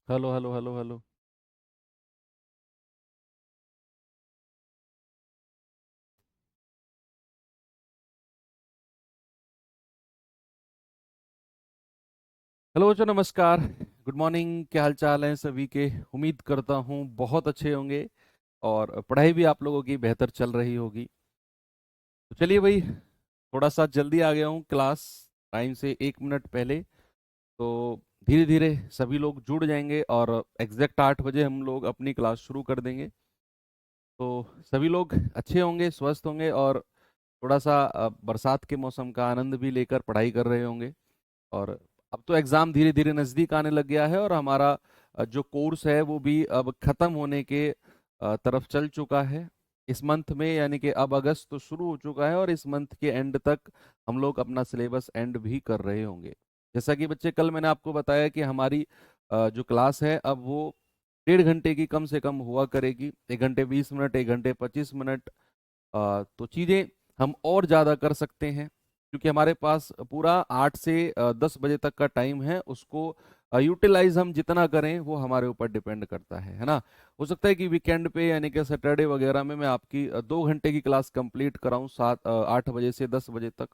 Hello hello hello hello. Hello बच्चों, नमस्कार। Good morning. क्या हाल चाल है सभी के? उम्मीद करता हूँ बहुत अच्छे होंगे और पढ़ाई भी आप लोगों की बेहतर चल रही होगी। तो चलिए भाई, थोड़ा सा जल्दी आ गया हूँ क्लास टाइम से 1 मिनट पहले। तो धीरे धीरे सभी लोग जुड़ जाएंगे और एग्जैक्ट 8 बजे हम लोग अपनी क्लास शुरू कर देंगे। तो सभी लोग अच्छे होंगे, स्वस्थ होंगे और थोड़ा सा बरसात के मौसम का आनंद भी लेकर पढ़ाई कर रहे होंगे। और अब तो एग्ज़ाम धीरे धीरे नज़दीक आने लग गया है और हमारा जो कोर्स है वो भी अब ख़त्म होने के तरफ चल चुका है। इस मंथ में, यानी कि अब अगस्त तो शुरू हो चुका है और इस मंथ के एंड तक हम लोग अपना सिलेबस एंड भी कर रहे होंगे। जैसा कि बच्चे, कल मैंने आपको बताया कि हमारी जो क्लास है अब वो 1.5 घंटे की कम से कम हुआ करेगी। 1 घंटे 20 मिनट, 1 घंटे 25 मिनट। तो चीज़ें हम और ज़्यादा कर सकते हैं क्योंकि हमारे पास पूरा 8 से 10 बजे तक का टाइम है। उसको यूटिलाइज हम जितना करें वो हमारे ऊपर डिपेंड करता है ना। हो सकता है कि वीकेंड पे यानी कि सैटरडे वगैरह में मैं आपकी 2 घंटे की क्लास कंप्लीट कराऊं, 8 बजे से 10 बजे तक।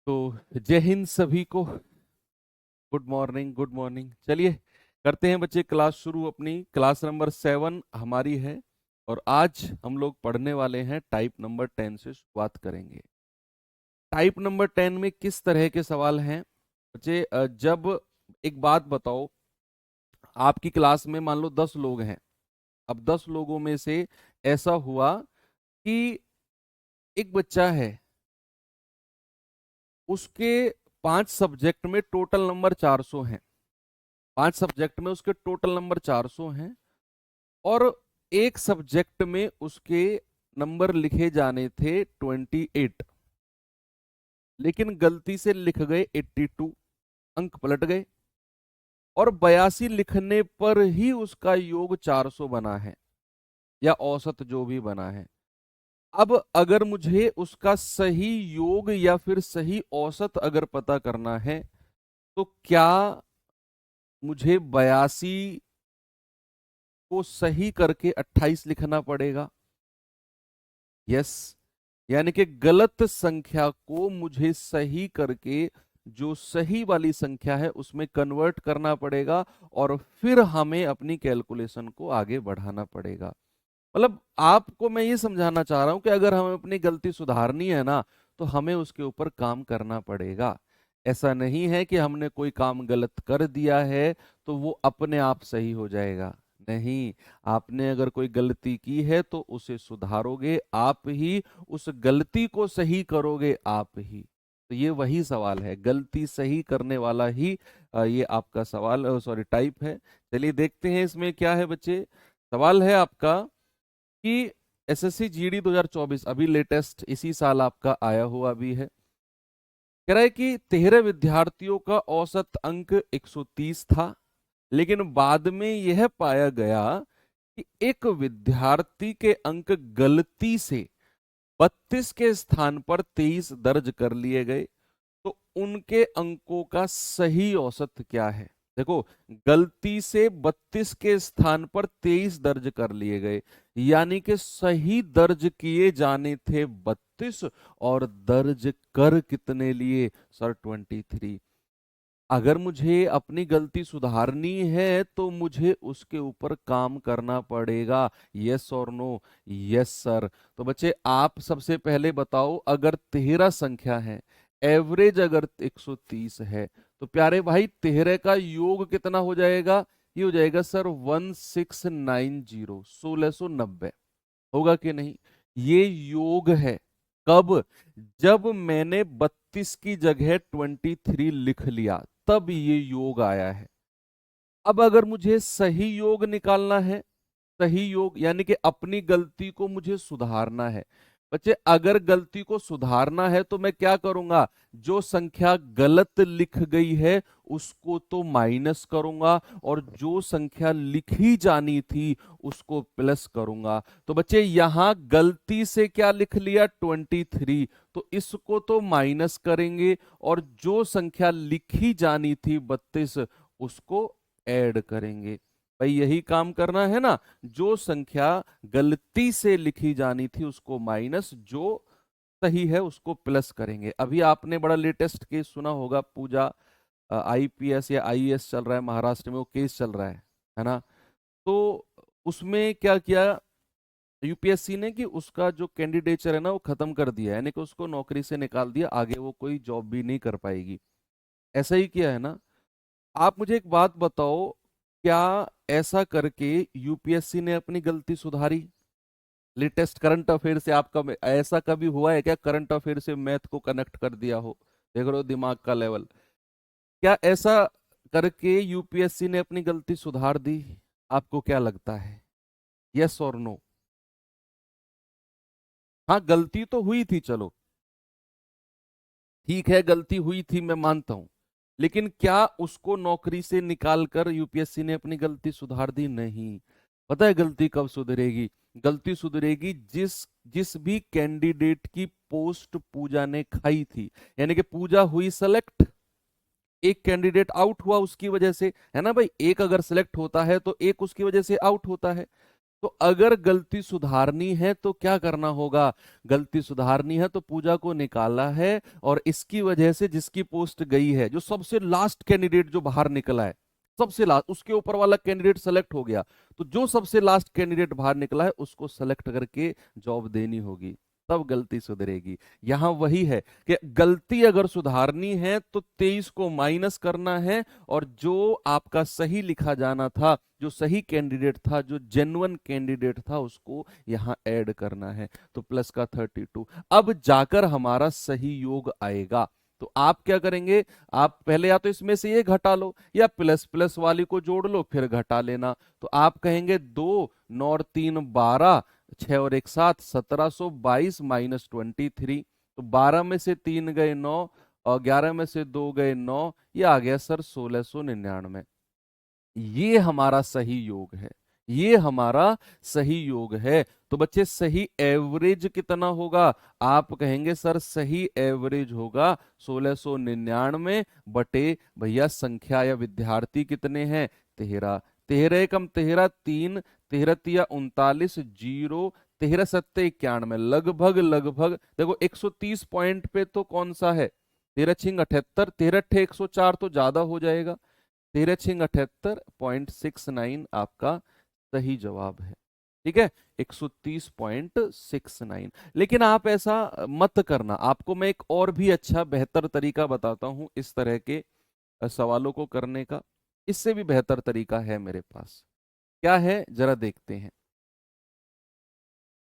तो जय हिंद सभी को। Good morning, good morning. चलिए करते हैं बच्चे क्लास शुरू। अपनी क्लास नंबर 7 हमारी है और आज हम लोग पढ़ने वाले हैं टाइप नंबर 10 से शुरुआत करेंगे। टाइप नंबर 10 में किस तरह के सवाल हैं बच्चे? जब एक बात बताओ, आपकी क्लास में मान लो 10 लोग हैं। अब 10 लोगों में से ऐसा हुआ कि एक बच्चा है, उसके 5 सब्जेक्ट में टोटल नंबर 400 हैं। 5 सब्जेक्ट में उसके टोटल नंबर 400 हैं और एक सब्जेक्ट में उसके नंबर लिखे जाने थे 28, लेकिन गलती से लिख गए 82। अंक पलट गए और 82 लिखने पर ही उसका योग 400 बना है या औसत जो भी बना है। अब अगर मुझे उसका सही योग या फिर सही औसत अगर पता करना है तो क्या मुझे 82 को सही करके 28 लिखना पड़ेगा? यस। यानी कि गलत संख्या को मुझे सही करके जो सही वाली संख्या है उसमें कन्वर्ट करना पड़ेगा और फिर हमें अपनी कैलकुलेशन को आगे बढ़ाना पड़ेगा। मतलब आपको मैं ये समझाना चाह रहा हूं कि अगर हमें अपनी गलती सुधारनी है ना तो हमें उसके ऊपर काम करना पड़ेगा। ऐसा नहीं है कि हमने कोई काम गलत कर दिया है तो वो अपने आप सही हो जाएगा। नहीं, आपने अगर कोई गलती की है तो उसे सुधारोगे आप ही, उस गलती को सही करोगे आप ही। तो ये वही सवाल है, गलती सही करने वाला ही ये आपका सवाल, सॉरी, टाइप है। चलिए देखते हैं इसमें क्या है बच्चे। सवाल है आपका कि एसएससी जीडी 2024 अभी लेटेस्ट इसी साल आपका आया हुआ भी है। कह रहा है कि 13 विद्यार्थियों का औसत अंक 130 था, लेकिन बाद में यह पाया गया कि एक विद्यार्थी के अंक गलती से 32 के स्थान पर 23 दर्ज कर लिए गए। तो उनके अंकों का सही औसत क्या है? देखो, गलती से 32 के स्थान पर 23 दर्ज कर लिए गए, यानी कि सही दर्ज किए जाने थे 32 और दर्ज कर कितने लिए सर? 23। अगर मुझे अपनी गलती सुधारनी है तो मुझे उसके ऊपर काम करना पड़ेगा। यस और नो? Yes sir. तो बच्चे आप सबसे पहले बताओ, अगर 13 संख्या है, एवरेज अगर 130 है, तो प्यारे भाई 13 का योग कितना हो जाएगा? ये हो जाएगा सर 1690, 1690। होगा कि नहीं? ये योग है। कब? जब मैंने 32 की जगह 23 लिख लिया तब ये योग आया है। अब अगर मुझे सही योग निकालना है, सही योग यानी कि अपनी गलती को मुझे सुधारना है। बच्चे अगर गलती को सुधारना है तो मैं क्या करूंगा? जो संख्या गलत लिख गई है उसको तो माइनस करूंगा और जो संख्या लिखी जानी थी उसको प्लस करूंगा। तो बच्चे यहां गलती से क्या लिख लिया? 23। तो इसको तो माइनस करेंगे और जो संख्या लिखी जानी थी 32 उसको ऐड करेंगे। भाई यही काम करना है ना, जो संख्या गलती से लिखी जानी थी उसको माइनस, जो सही है उसको प्लस करेंगे। अभी आपने बड़ा लेटेस्ट केस सुना होगा, पूजा आईपीएस या आईएएस चल रहा है महाराष्ट्र में, वो केस चल रहा है ना। तो उसमें क्या किया यूपीएससी ने कि उसका जो कैंडिडेचर है ना वो खत्म कर दिया, यानी कि उसको नौकरी से निकाल दिया, आगे वो कोई जॉब भी नहीं कर पाएगी। ऐसा ही किया है ना। आप मुझे एक बात बताओ, क्या ऐसा करके यूपीएससी ने अपनी गलती सुधारी? लेटेस्ट करंट अफेयर से आपका ऐसा कभी हुआ है क्या, करंट अफेयर से मैथ को कनेक्ट कर दिया हो? देख रहे हो दिमाग का लेवल। क्या ऐसा करके यूपीएससी ने अपनी गलती सुधार दी? आपको क्या लगता है, यस और नो? हाँ गलती तो हुई थी, चलो ठीक है गलती हुई थी मैं मानता हूं, लेकिन क्या उसको नौकरी से निकालकर यूपीएससी ने अपनी गलती सुधार दी? नहीं। पता है गलती कब सुधरेगी? गलती सुधरेगी जिस जिस भी कैंडिडेट की पोस्ट पूजा ने खाई थी, यानी कि पूजा हुई सेलेक्ट, एक कैंडिडेट आउट हुआ उसकी वजह से, है ना भाई, एक अगर सिलेक्ट होता है तो एक उसकी वजह से आउट होता है। तो अगर गलती सुधारनी है तो क्या करना होगा? गलती सुधारनी है तो पूजा को निकाला है, और इसकी वजह से जिसकी पोस्ट गई है, जो सबसे लास्ट कैंडिडेट जो बाहर निकला है, सबसे लास्ट, उसके ऊपर वाला कैंडिडेट सेलेक्ट हो गया, तो जो सबसे लास्ट कैंडिडेट बाहर निकला है उसको सेलेक्ट करके जॉब देनी होगी, तब गलती सुधरेगी। यहां वही है कि गलती अगर सुधारनी है तो 23 को माइनस करना है, और जो आपका सही लिखा जाना था, जो सही कैंडिडेट था, जो जेन्युइन कैंडिडेट था, उसको यहां ऐड करना है। तो प्लस का 32 अब जाकर हमारा सही योग आएगा। तो आप क्या करेंगे, आप पहले या तो इसमें से ये घटा लो या प्लस प्लस वाली को जोड़ लो फिर घटा लेना। तो आप कहेंगे 2 9 और 3 12, 6 और 1 7, 1722 माइनस 23। तो 12 में से 3 गए 9, और 11 में से 2 गए 9, ये आ गया सर 1699। ये हमारा सही योग है, ये हमारा सही योग है। तो बच्चे सही एवरेज कितना होगा? आप कहेंगे सर सही एवरेज होगा 1699 बटे भैया संख्या या विद्यार्थी कितने हैं? 13। 13 एकम 13, 3, 13 तिया 39, 0, 13 सत्ते 91, लगभग लगभग देखो 130 पॉइंट पे तो कौन सा है? 13 छिंग 78, 13 अट्ठे 104 तो ज्यादा हो जाएगा। 13 छिंग 78.69 आपका सही जवाब है। ठीक है, 130.69। लेकिन आप ऐसा मत करना, आपको मैं एक और भी अच्छा बेहतर तरीका बताता हूं इस तरह के सवालों को करने का। इससे भी बेहतर तरीका है मेरे पास। क्या है जरा देखते हैं,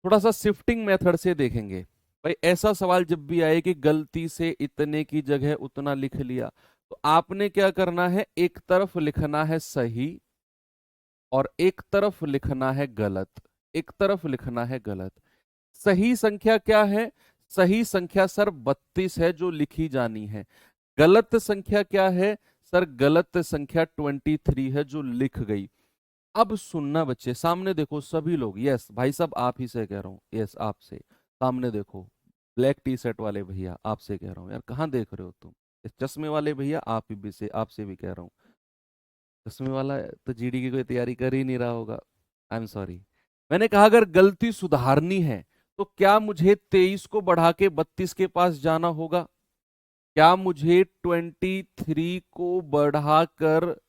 थोड़ा सा शिफ्टिंग मेथड से देखेंगे। भाई ऐसा सवाल जब भी आए कि गलती से इतने की जगह उतना लिख लिया, तो आपने क्या करना है, एक तरफ लिखना है सही और एक तरफ लिखना है गलत, एक तरफ लिखना है गलत। सही संख्या क्या है? सही संख्या सर 32 है जो लिखी जानी है। गलत संख्या क्या है? सर गलत संख्या 23 है जो लिख गई। अब सुनना बच्चे, सामने देखो सभी लोग, यस भाई साहब आप ही से कह रहा हूँ, यस आपसे, सामने देखो ब्लैक टी शर्ट वाले भैया आपसे कह रहा हूँ, यार कहाँ देख रहे हो तुम? इस चश्मे वाले भैया आप ही भी से, आपसे भी कह रहा हूँ। चश्मे वाला तो जीडी की कोई तैयारी कर ही नहीं रहा होगा, आई एम सॉरी। मैंने कहा अगर गलती सुधारनी है तो क्या मुझे 23 को बढ़ा के 32 के पास जाना होगा? क्या मुझे 23 को बढ़ाकर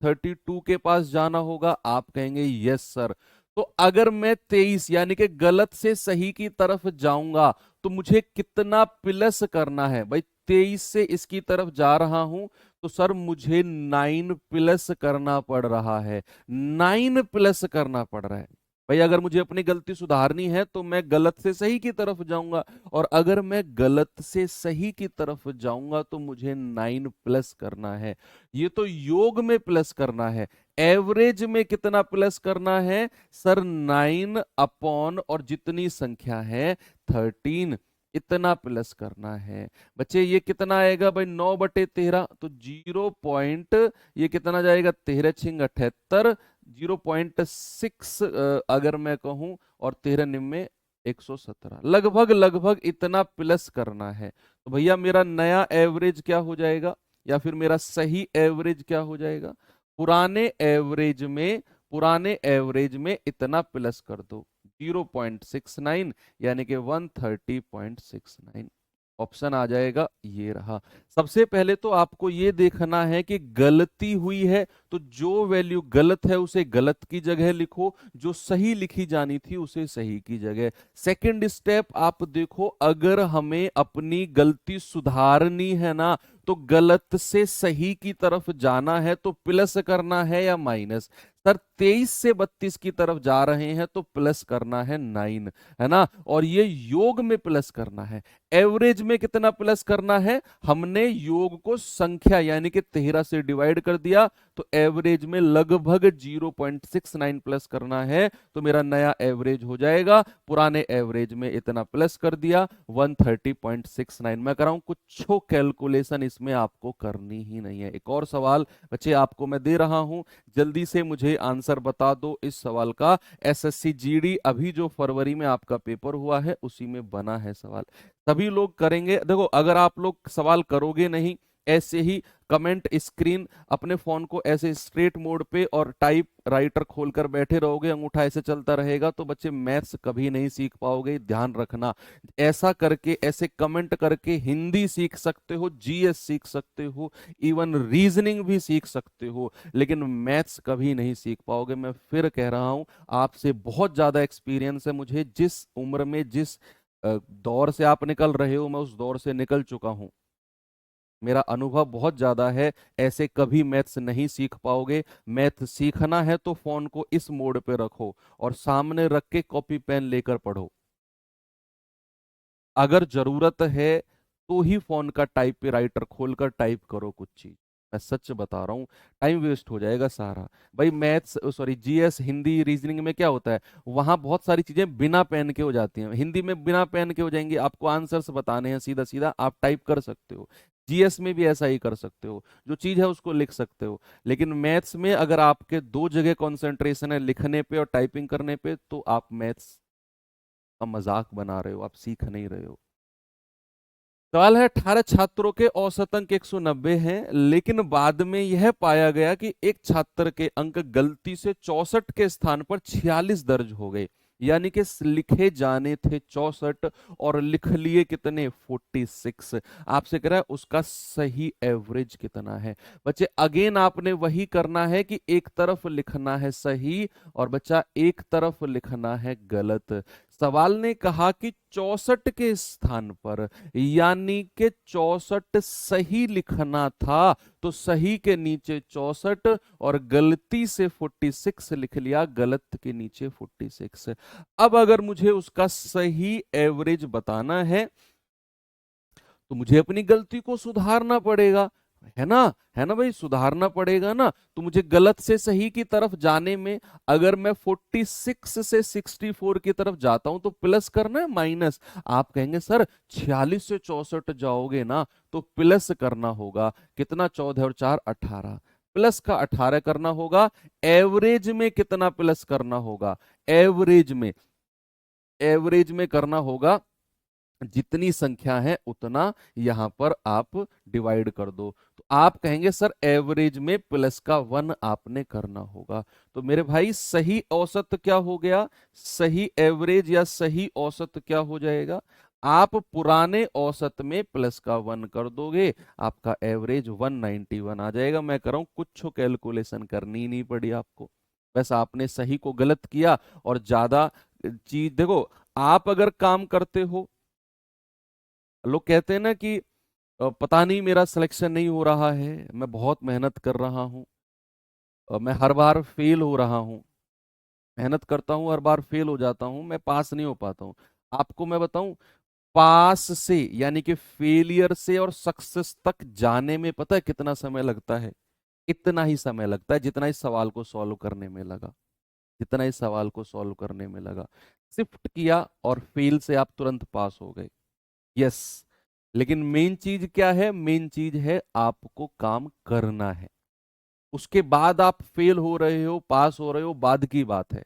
32 के पास जाना होगा? आप कहेंगे यस सर। तो अगर मैं 23 यानी कि गलत से सही की तरफ जाऊंगा तो मुझे कितना प्लस करना है? भाई 23 से इसकी तरफ जा रहा हूं तो सर मुझे 9 प्लस करना पड़ रहा है, 9 प्लस करना पड़ रहा है। भाई अगर मुझे अपनी गलती सुधारनी है तो मैं गलत से सही की तरफ जाऊंगा, और अगर मैं गलत से सही की तरफ जाऊंगा तो मुझे 9 प्लस करना है। ये तो योग में प्लस करना है, एवरेज में कितना प्लस करना है? सर 9 अपॉन और जितनी संख्या है 13, इतना प्लस करना है। बच्चे ये कितना आएगा भाई? 9/13, तो 0 ये कितना जाएगा? 13 छिंग 78, 0.6 अगर मैं कहूं, और 13 निम्न 117, लगभग लगभग इतना प्लस करना है। तो भैया मेरा नया एवरेज क्या हो जाएगा, या फिर मेरा सही एवरेज क्या हो जाएगा? पुराने एवरेज में इतना प्लस कर दो, 0.69 यानी कि 130.69 ऑप्शन आ जाएगा, ये रहा। सबसे पहले तो आपको ये देखना है कि गलती हुई है तो जो वैल्यू गलत है उसे गलत की जगह लिखो, जो सही लिखी जानी थी उसे सही की जगह। सेकंड स्टेप आप देखो, अगर हमें अपनी गलती सुधारनी है ना, तो गलत से सही की तरफ जाना है तो प्लस करना है या माइनस। सर 23 से 32 की तरफ जा रहे हैं तो प्लस करना है 9, है ना, और ये योग में प्लस करना है। एवरेज में कितना प्लस करना है, हमने योग को संख्या यानी कि 13 से डिवाइड कर दिया, तो एवरेज में लगभग 0.69 प्लस करना है, तो मेरा नया एवरेज हो जाएगा। पुराने एवरेज में इतना प्लस कर दिया, 130.69। मैं कर रहा हूं, कुछ कैलकुलेशन इसमें आपको करनी ही नहीं है। एक और सवाल बच्चे आपको मैं दे रहा हूं, जल्दी से मुझे आंसर बता दो इस सवाल का। एसएससी जीडी अभी जो फरवरी में आपका पेपर हुआ है उसी में बना है सवाल, सभी लोग करेंगे। देखो अगर आप लोग सवाल करोगे नहीं, ऐसे ही कमेंट स्क्रीन अपने फोन को ऐसे स्ट्रेट मोड पे और टाइप राइटर खोलकर बैठे रहोगे, अंगूठा ऐसे चलता रहेगा, तो बच्चे मैथ्स कभी नहीं सीख पाओगे, ध्यान रखना। ऐसा करके, ऐसे कमेंट करके हिंदी सीख सकते हो, जीएस सीख सकते हो, इवन रीजनिंग भी सीख सकते हो, लेकिन मैथ्स कभी नहीं सीख पाओगे। मैं फिर कह रहा हूं, आपसे बहुत ज्यादा एक्सपीरियंस है मुझे, जिस उम्र में जिस दौर से आप निकल रहे हो मैं उस दौर से निकल चुका हूं, मेरा अनुभव बहुत ज्यादा है। ऐसे कभी मैथ्स नहीं सीख पाओगे। मैथ सीखना है तो फोन को इस मोड पे रखो और सामने रख के कॉपी पेन लेकर पढ़ो। अगर जरूरत है तो ही फोन का टाइप पे राइटर खोलकर टाइप करो कुछ चीज, मैं सच बता रहा हूँ, टाइम वेस्ट हो जाएगा सारा। भाई maths sorry GS Hindi reasoning में क्या होता है, वहां बहुत सारी चीजें बिना पेन के हो जाती हैं, हिंदी में बिना पेन के हो जाएंगी। आपको आंसर्स बताने हैं सीधा सीधा, आप टाइप कर सकते हो। जीएस में भी ऐसा ही कर सकते हो, जो चीज है उसको लिख सकते हो। लेकिन मैथ्स में अगर आपके दो जगह कंसंट्रेशन है, लिखने पे और टाइपिंग करने पे, तो आप मैथ्स का मजाक बना रहे हो, आप सीख नहीं रहे हो। सवाल है, 18 छात्रों के औसत अंक 190 हैं, लेकिन बाद में यह पाया गया कि एक छात्र के अंक गलती से 64 के स्थान पर 46 दर्ज हो गए, यानी कि लिखे जाने थे 64 और लिख लिए कितने 46। आपसे कह रहा है उसका सही एवरेज कितना है। बच्चे अगेन आपने वही करना है कि एक तरफ लिखना है सही और बच्चा एक तरफ लिखना है गलत। सवाल ने कहा कि 64 के स्थान पर, यानी कि 64 सही लिखना था, तो सही के नीचे 64 और गलती से 46 लिख लिया, गलत के नीचे 46। अब अगर मुझे उसका सही एवरेज बताना तो मुझे अपनी गलती को सुधारना पड़ेगा, है ना, है ना भाई, सुधारना पड़ेगा ना। तो मुझे गलत से सही की तरफ जाने में, अगर मैं 46 से 64 की तरफ जाता हूं तो प्लस करना है माइनस। आप कहेंगे सर 46 से 64 जाओगे ना तो प्लस करना होगा, कितना 14 और 4 18, प्लस का 18 करना होगा। एवरेज में कितना प्लस करना होगा, एवरेज में करना होगा, जितनी संख्या है उतना यहां पर आप डिवाइड कर दो। तो आप कहेंगे सर एवरेज में प्लस का 1 आपने करना होगा। तो मेरे भाई सही औसत क्या हो गया, सही एवरेज या सही औसत क्या हो जाएगा, आप पुराने औसत में प्लस का 1 कर दोगे, आपका एवरेज 191 आ जाएगा। मैं कर रहा हूं, कुछ कैलकुलेशन करनी नहीं पड़ी आपको, बस आपने सही को गलत किया और ज्यादा चीज देखो। आप अगर काम करते हो, लोग कहते हैं ना कि पता नहीं मेरा सिलेक्शन नहीं हो रहा है, मैं बहुत मेहनत कर रहा हूँ, मैं हर बार फेल हो रहा हूँ, मेहनत करता हूँ हर बार फेल हो जाता हूँ, मैं पास नहीं हो पाता हूँ। आपको मैं बताऊं, पास से यानी कि फेलियर से और सक्सेस तक जाने में पता है कितना समय लगता है, इतना ही समय लगता है जितना इस सवाल को सॉल्व करने में लगा, जितना इस सवाल को सॉल्व करने में लगा। शिफ्ट किया और फेल से आप तुरंत पास हो गए, यस। लेकिन मेन चीज क्या है, मेन चीज है आपको काम करना है। उसके बाद आप फेल हो रहे हो पास हो रहे हो बाद की बात है,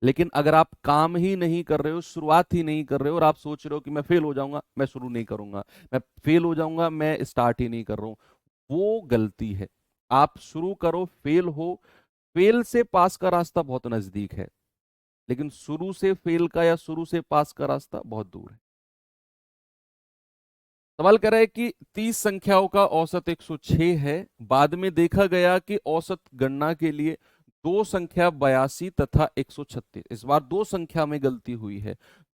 लेकिन अगर आप काम ही नहीं कर रहे हो, शुरुआत ही नहीं कर रहे हो, और आप सोच रहे हो कि मैं फेल हो जाऊंगा मैं शुरू नहीं करूंगा, मैं फेल हो जाऊंगा मैं स्टार्ट ही नहीं कर रहा हूं, वो गलती है। आप शुरू करो, फेल हो, फेल से पास का रास्ता बहुत नजदीक है, लेकिन शुरू से फेल का या शुरू से पास का रास्ता बहुत दूर है। सवाल कह रहा है कि 30 संख्याओं का औसत 106 है। बाद में देखा गया कि औसत गणना के लिए दो संख्या 82 तथा 136, इस बार दो संख्या में गलती हुई है,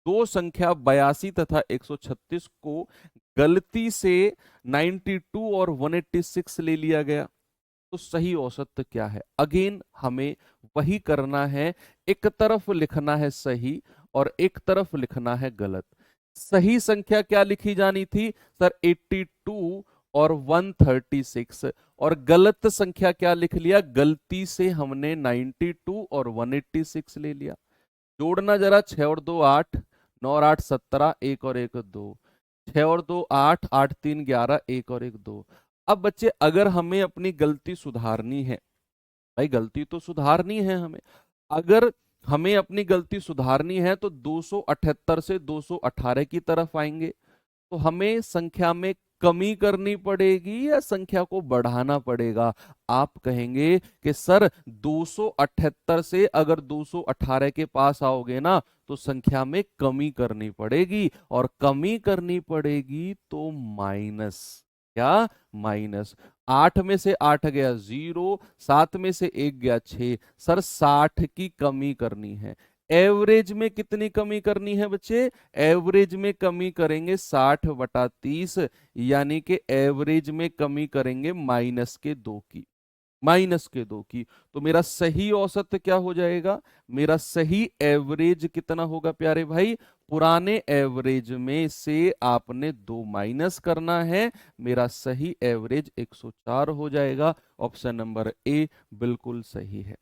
दो संख्या 82 तथा 136 को गलती से 92 और 186 ले लिया गया, तो सही औसत क्या है? अगेन हमें वही करना है, एक तरफ लिखना है सही और एक तरफ लिखना है गलत। सही संख्या क्या लिखी जानी थी सर? 82 और 136। और गलत संख्या क्या लिख लिया? गलती से हमने 92 और 186 ले लिया। जोड़ना जरा, 6 और 2 8, 9 और 8 17, 1 और 1 2, 6 और 2 8, 8 3 11, 1 और 1 2। अब बच्चे अगर हमें अपनी गलती सुधारनी है, भाई गलती तो सुधारनी है हमें, अगर हमें अपनी गलती सुधारनी है तो 278 से 218 की तरफ आएंगे, तो हमें संख्या में कमी करनी पड़ेगी या संख्या को बढ़ाना पड़ेगा? आप कहेंगे कि सर 278 से अगर 218 के पास आओगे ना तो संख्या में कमी करनी पड़ेगी, और कमी करनी पड़ेगी तो माइनस, क्या? माइनस। 8 में से 8 गया 0, 7 में से 1 गया 6, सर 60 की कमी करनी है। एवरेज में कितनी कमी करनी है बच्चे? एवरेज में कमी करेंगे 60/30, यानी कि एवरेज में कमी करेंगे -2 की, -2 की। तो मेरा सही औसत क्या हो जाएगा? मेरा सही एवरेज कितना होगा प्यारे भाई? पुराने एवरेज में से आपने 2 माइनस करना है, मेरा सही एवरेज 104 हो जाएगा। ऑप्शन नंबर ए बिल्कुल सही है।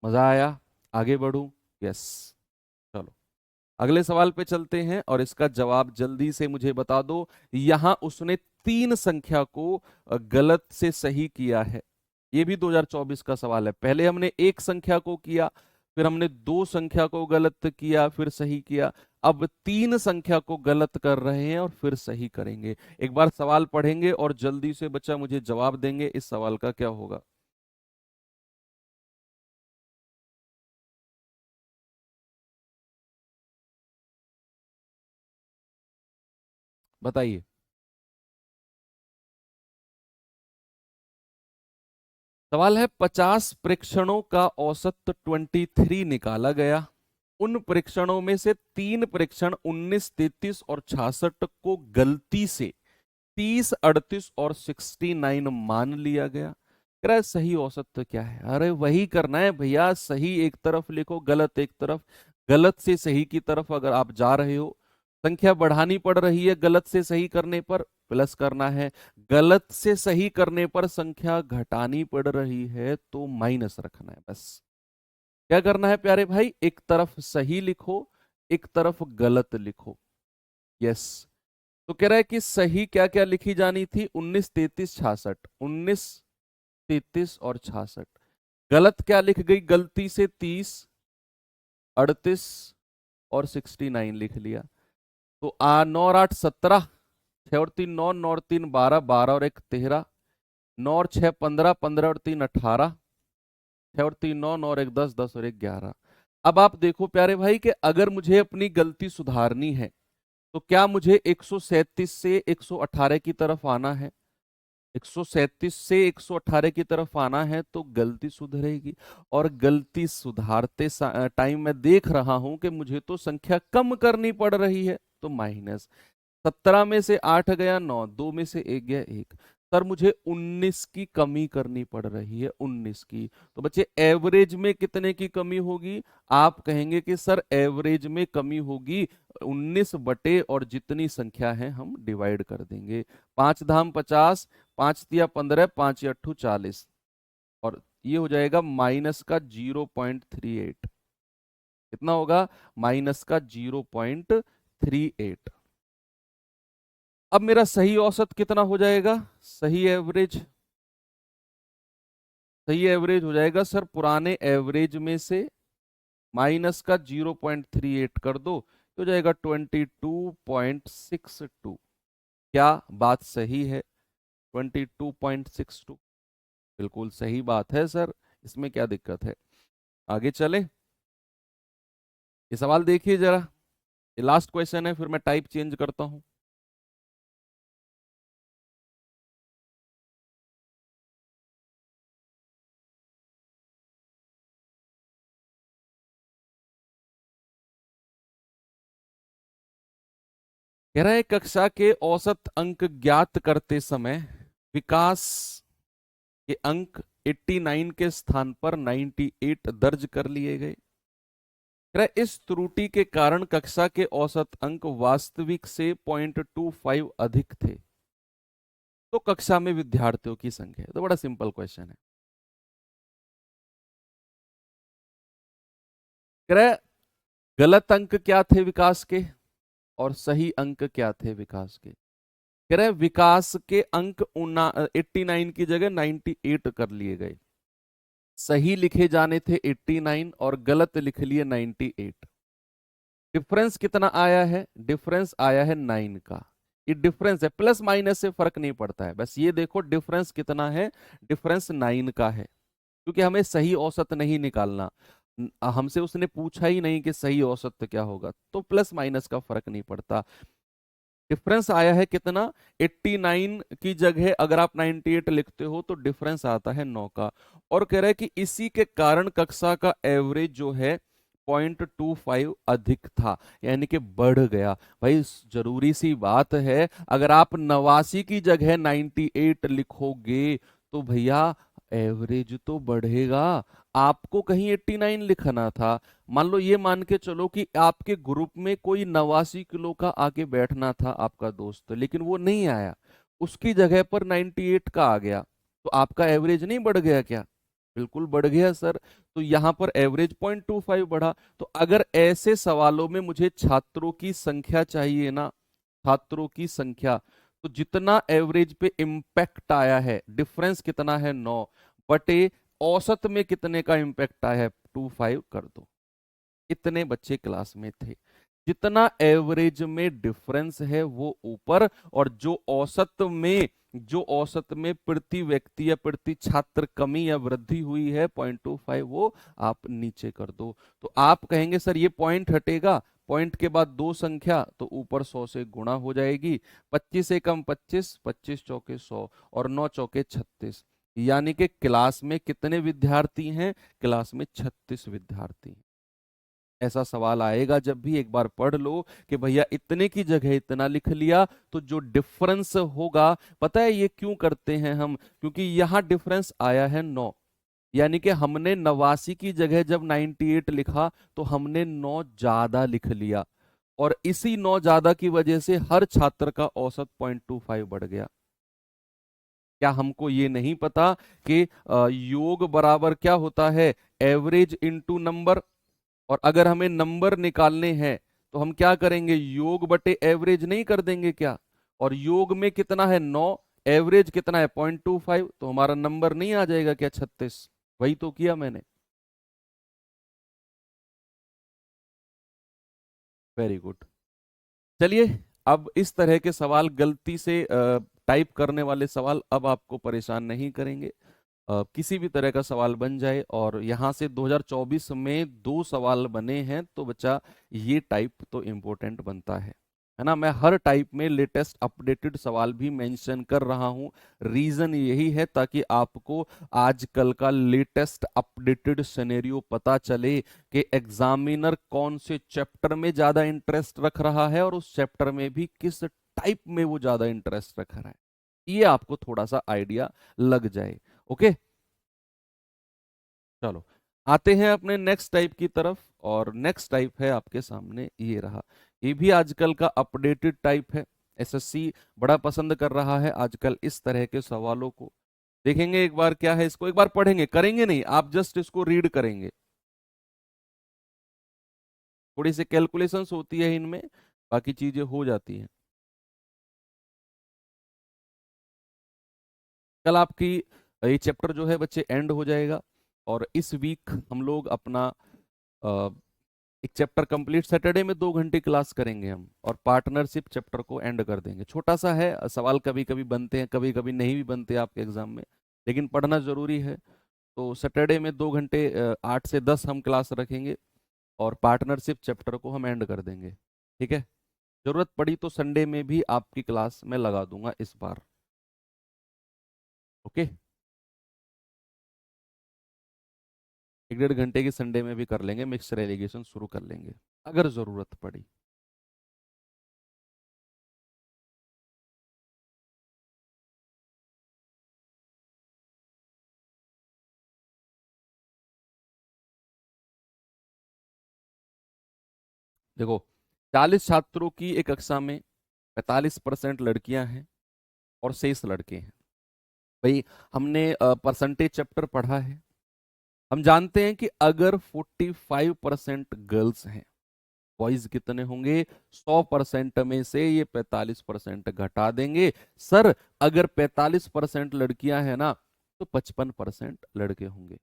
मजा आया? आगे बढ़ूं? यस। चलो अगले सवाल पे चलते हैं और इसका जवाब जल्दी से मुझे बता दो। यहां उसने 3 संख्या को गलत से सही किया है। ये भी 2024 का सवाल है। पहले हमने एक संख्या को किया, फिर हमने 2 संख्या को गलत किया, फिर सही किया। अब 3 संख्या को गलत कर रहे हैं और फिर सही करेंगे। एक बार सवाल पढ़ेंगे और जल्दी से बच्चा मुझे जवाब देंगे इस सवाल का क्या होगा। बताइए। सवाल है 50 प्रेक्षणों का औसत 23 निकाला गया। उन प्रेक्षणों में से 3 प्रेक्षण 19, 33 और 66 को गलती से 30, 38 और 69 मान लिया गया। कह रहा है सही औसत तो क्या है? अरे वही करना है भैया, सही एक तरफ लिखो, गलत एक तरफ। गलत से सही की तरफ अगर आप जा रहे हो, संख्या बढ़ानी पड़ रही है, गलत से सही करने पर प्लस करना है, गलत से सही करने पर संख्या घटानी पड़ रही है तो माइनस रखना है। बस क्या करना है प्यारे भाई? एक तरफ सही लिखो, एक तरफ गलत लिखो। यस। तो कह रहा है कि सही क्या क्या लिखी जानी थी? 19, 33, 66, 19, 33 और 66। गलत क्या लिख गई? गलती से 30, 38 और 69 लिख लिया। तो 9 और 8 17, 6 और 3 9, 9 और 3 12, 12 और 1 13, 9 और 6 15, 15 और 3 18, 6 और 3 9, 9 और 1 10, 10 और 1 11। अब आप देखो प्यारे भाई कि अगर मुझे अपनी गलती सुधारनी है तो क्या मुझे 137 से 118 की तरफ आना है? 137 से 118 की तरफ आना है तो गलती सुधरेगी, और गलती सुधारते टाइम मैं देख रहा हूं कि मुझे तो संख्या कम करनी पड़ रही है, तो माइनस। 17 में से 8 गया 9, 2 में से 1 गया 1, सर मुझे 19 की कमी करनी पड़ रही है, 19 की। तो बच्चे एवरेज में कितने की कमी होगी? आप कहेंगे कि सर एवरेज में कमी होगी 19 बटे और जितनी संख्या है हम डिवाइड कर देंगे। 5 धाम 50, 5 तिया 15, 5 अट्ठू 40, और ये हो जाएगा माइनस का 0.38। कितना होगा? माइनस का 0.38। अब मेरा सही औसत कितना हो जाएगा? सही एवरेज, सही एवरेज हो जाएगा सर पुराने एवरेज में से माइनस का 0.38 कर दो तो हो जाएगा 22.62। क्या बात सही है? 22.62। बिल्कुल सही बात है सर, इसमें क्या दिक्कत है। आगे चले, ये सवाल देखिए जरा, ये लास्ट क्वेश्चन है, फिर मैं टाइप चेंज करता हूं। कह रहा है कक्षा के औसत अंक ज्ञात करते समय विकास के अंक 89 के स्थान पर 98 दर्ज कर लिए गए। कह रहा है इस त्रुटि के कारण कक्षा के औसत अंक वास्तविक से 0.25 अधिक थे, तो कक्षा में विद्यार्थियों की संख्या। तो बड़ा सिंपल क्वेश्चन है। कह रहा है गलत अंक क्या थे विकास के और सही अंक क्या थे विकास के। कह रहे विकास के अंक 89 की जगह 98 कर लिए गए, सही लिखे जाने थे 89 और गलत लिख लिए 98। डिफरेंस कितना आया है, डिफरेंस आया है 9 का। ये डिफरेंस है, प्लस माइनस से फर्क नहीं पड़ता है, बस ये देखो डिफरेंस कितना है, डिफरेंस 9 का है। क्योंकि हमें सही औसत नहीं निकालना, हमसे उसने पूछा ही नहीं कि सही औसत क्या होगा, तो प्लस माइनस का फर्क नहीं पड़ता। डिफरेंस आया है कितना, 89 की जगह अगर आप 98 लिखते हो तो डिफरेंस आता है 9 का। और कह रहा है कि इसी के कारण कक्षा का एवरेज जो है 0.25 अधिक था, यानी कि बढ़ गया। भाई जरूरी सी बात है, अगर आप 89 की जगह 98 लिखोगे तो भैया एवरेज तो बढ़ेगा। आपको कहीं 89 लिखना था। मान लो, ये मान के चलो कि आपके ग्रुप में कोई 89 किलो का आके बैठना था आपका दोस्त, लेकिन वो नहीं आया, उसकी जगह पर 98 का आ गया, तो आपका एवरेज नहीं बढ़ गया क्या? बिल्कुल बढ़ गया सर। तो यहां पर एवरेज 0.25 बढ़ा। तो अगर ऐसे सवालों में मुझे छात्रों की संख्या चाहिए ना, छात्रों की संख्या, तो जितना एवरेज पे इम्पैक्ट आया है, डिफरेंस कितना है 9 बटे औसत में कितने का इम्पैक्ट आया है 25 कर दो। इतने बच्चे क्लास में थे। जितना एवरेज में डिफरेंस है वो ऊपर, और जो औसत में प्रति व्यक्ति या प्रति छात्र कमी या वृद्धि हुई है 0.25, वो आप नीचे कर दो। तो आप कहेंगे सर ये पॉइंट हटेगा, पॉइंट के बाद दो संख्या तो ऊपर 100 से गुणा हो जाएगी। 25 से कम 25, 25 चौके 100 और 9 चौके 36, यानी कि क्लास में कितने विद्यार्थी हैं, क्लास में 36 विद्यार्थी हैं। ऐसा सवाल आएगा जब भी, एक बार पढ़ लो कि भैया इतने की जगह इतना लिख लिया, तो जो डिफरेंस होगा, पता है ये क्यों करते हैं हम, क्योंकि यहां डिफरेंस आया है 9, यानी कि हमने 89 की जगह जब 98 लिखा तो हमने 9 ज्यादा लिख लिया, और इसी 9 ज्यादा की वजह से हर छात्र का औसत 0.25 बढ़ गया। क्या हमको ये नहीं पता कि योग बराबर क्या होता है, एवरेज इंटू नंबर। और अगर हमें नंबर निकालने हैं तो हम क्या करेंगे, योग बटे एवरेज नहीं कर देंगे क्या? और योग में कितना है 9, एवरेज कितना है 0.25, तो हमारा नंबर नहीं आ जाएगा क्या 36? वही तो किया मैंने। Very good. चलिए, अब इस तरह के सवाल गलती से टाइप करने वाले सवाल अब आपको परेशान नहीं करेंगे। किसी भी तरह का सवाल बन जाए, और यहाँ से 2024 में 2 सवाल बने हैं, तो बच्चा ये टाइप तो इम्पोर्टेंट बनता है ना। मैं हर टाइप में लेटेस्ट अपडेटेड सवाल भी मेंशन कर रहा हूँ। रीजन यही है ताकि आपको आजकल का लेटेस्ट अपडेटेड सिनेरियो पता चले कि एग्जामिनर कौन से चैप्टर में ज्यादा इंटरेस्ट रख रहा है, और उस चैप्टर में भी किस टाइप में वो ज्यादा इंटरेस्ट रख रहा है, ये आपको थोड़ा सा आइडिया लग जाए। ओके, चलो आते हैं अपने नेक्स्ट टाइप की तरफ। और नेक्स्ट टाइप है आपके सामने, ये रहा। ये भी आजकल का अपडेटेड टाइप है। एसएससी बड़ा पसंद कर रहा है आजकल इस तरह के सवालों को। देखेंगे एक बार क्या है, इसको एक बार पढ़ेंगे, करेंगे नहीं, आप जस्ट इसको रीड करेंगे। थोड़ी सी कैलकुलेशंस होती है इनमें, बाकी चीजें हो जाती हैं। कल आपकी ये चैप्टर जो है बच्चे एंड हो जाएगा, और इस वीक हम लोग अपना एक चैप्टर कंप्लीट, सैटरडे में 2 घंटे क्लास करेंगे हम, और पार्टनरशिप चैप्टर को एंड कर देंगे। छोटा सा है सवाल, कभी कभी बनते हैं, कभी कभी नहीं भी बनते आपके एग्जाम में। लेकिन पढ़ना जरूरी है। तो सैटरडे में 2 घंटे 8 से 10 हम क्लास रखेंगे और पार्टनरशिप चैप्टर को हम एंड कर देंगे। ठीक है, जरूरत पड़ी तो संडे में भी आपकी क्लास में लगा दूंगा इस बार। ओके, 1-1.5 घंटे की संडे में भी कर लेंगे, मिक्सर एलिगेशन शुरू कर लेंगे अगर जरूरत पड़ी। देखो, 40 छात्रों की एक कक्षा में 45% लड़कियां हैं और 6 लड़के हैं। भाई, हमने परसेंटेज चैप्टर पढ़ा है। हम जानते हैं कि अगर 45% गर्ल्स हैं, बॉयज कितने होंगे? 100% में से ये 45% घटा देंगे। सर, अगर 45% लड़कियां हैं ना, तो 55% लड़के होंगे।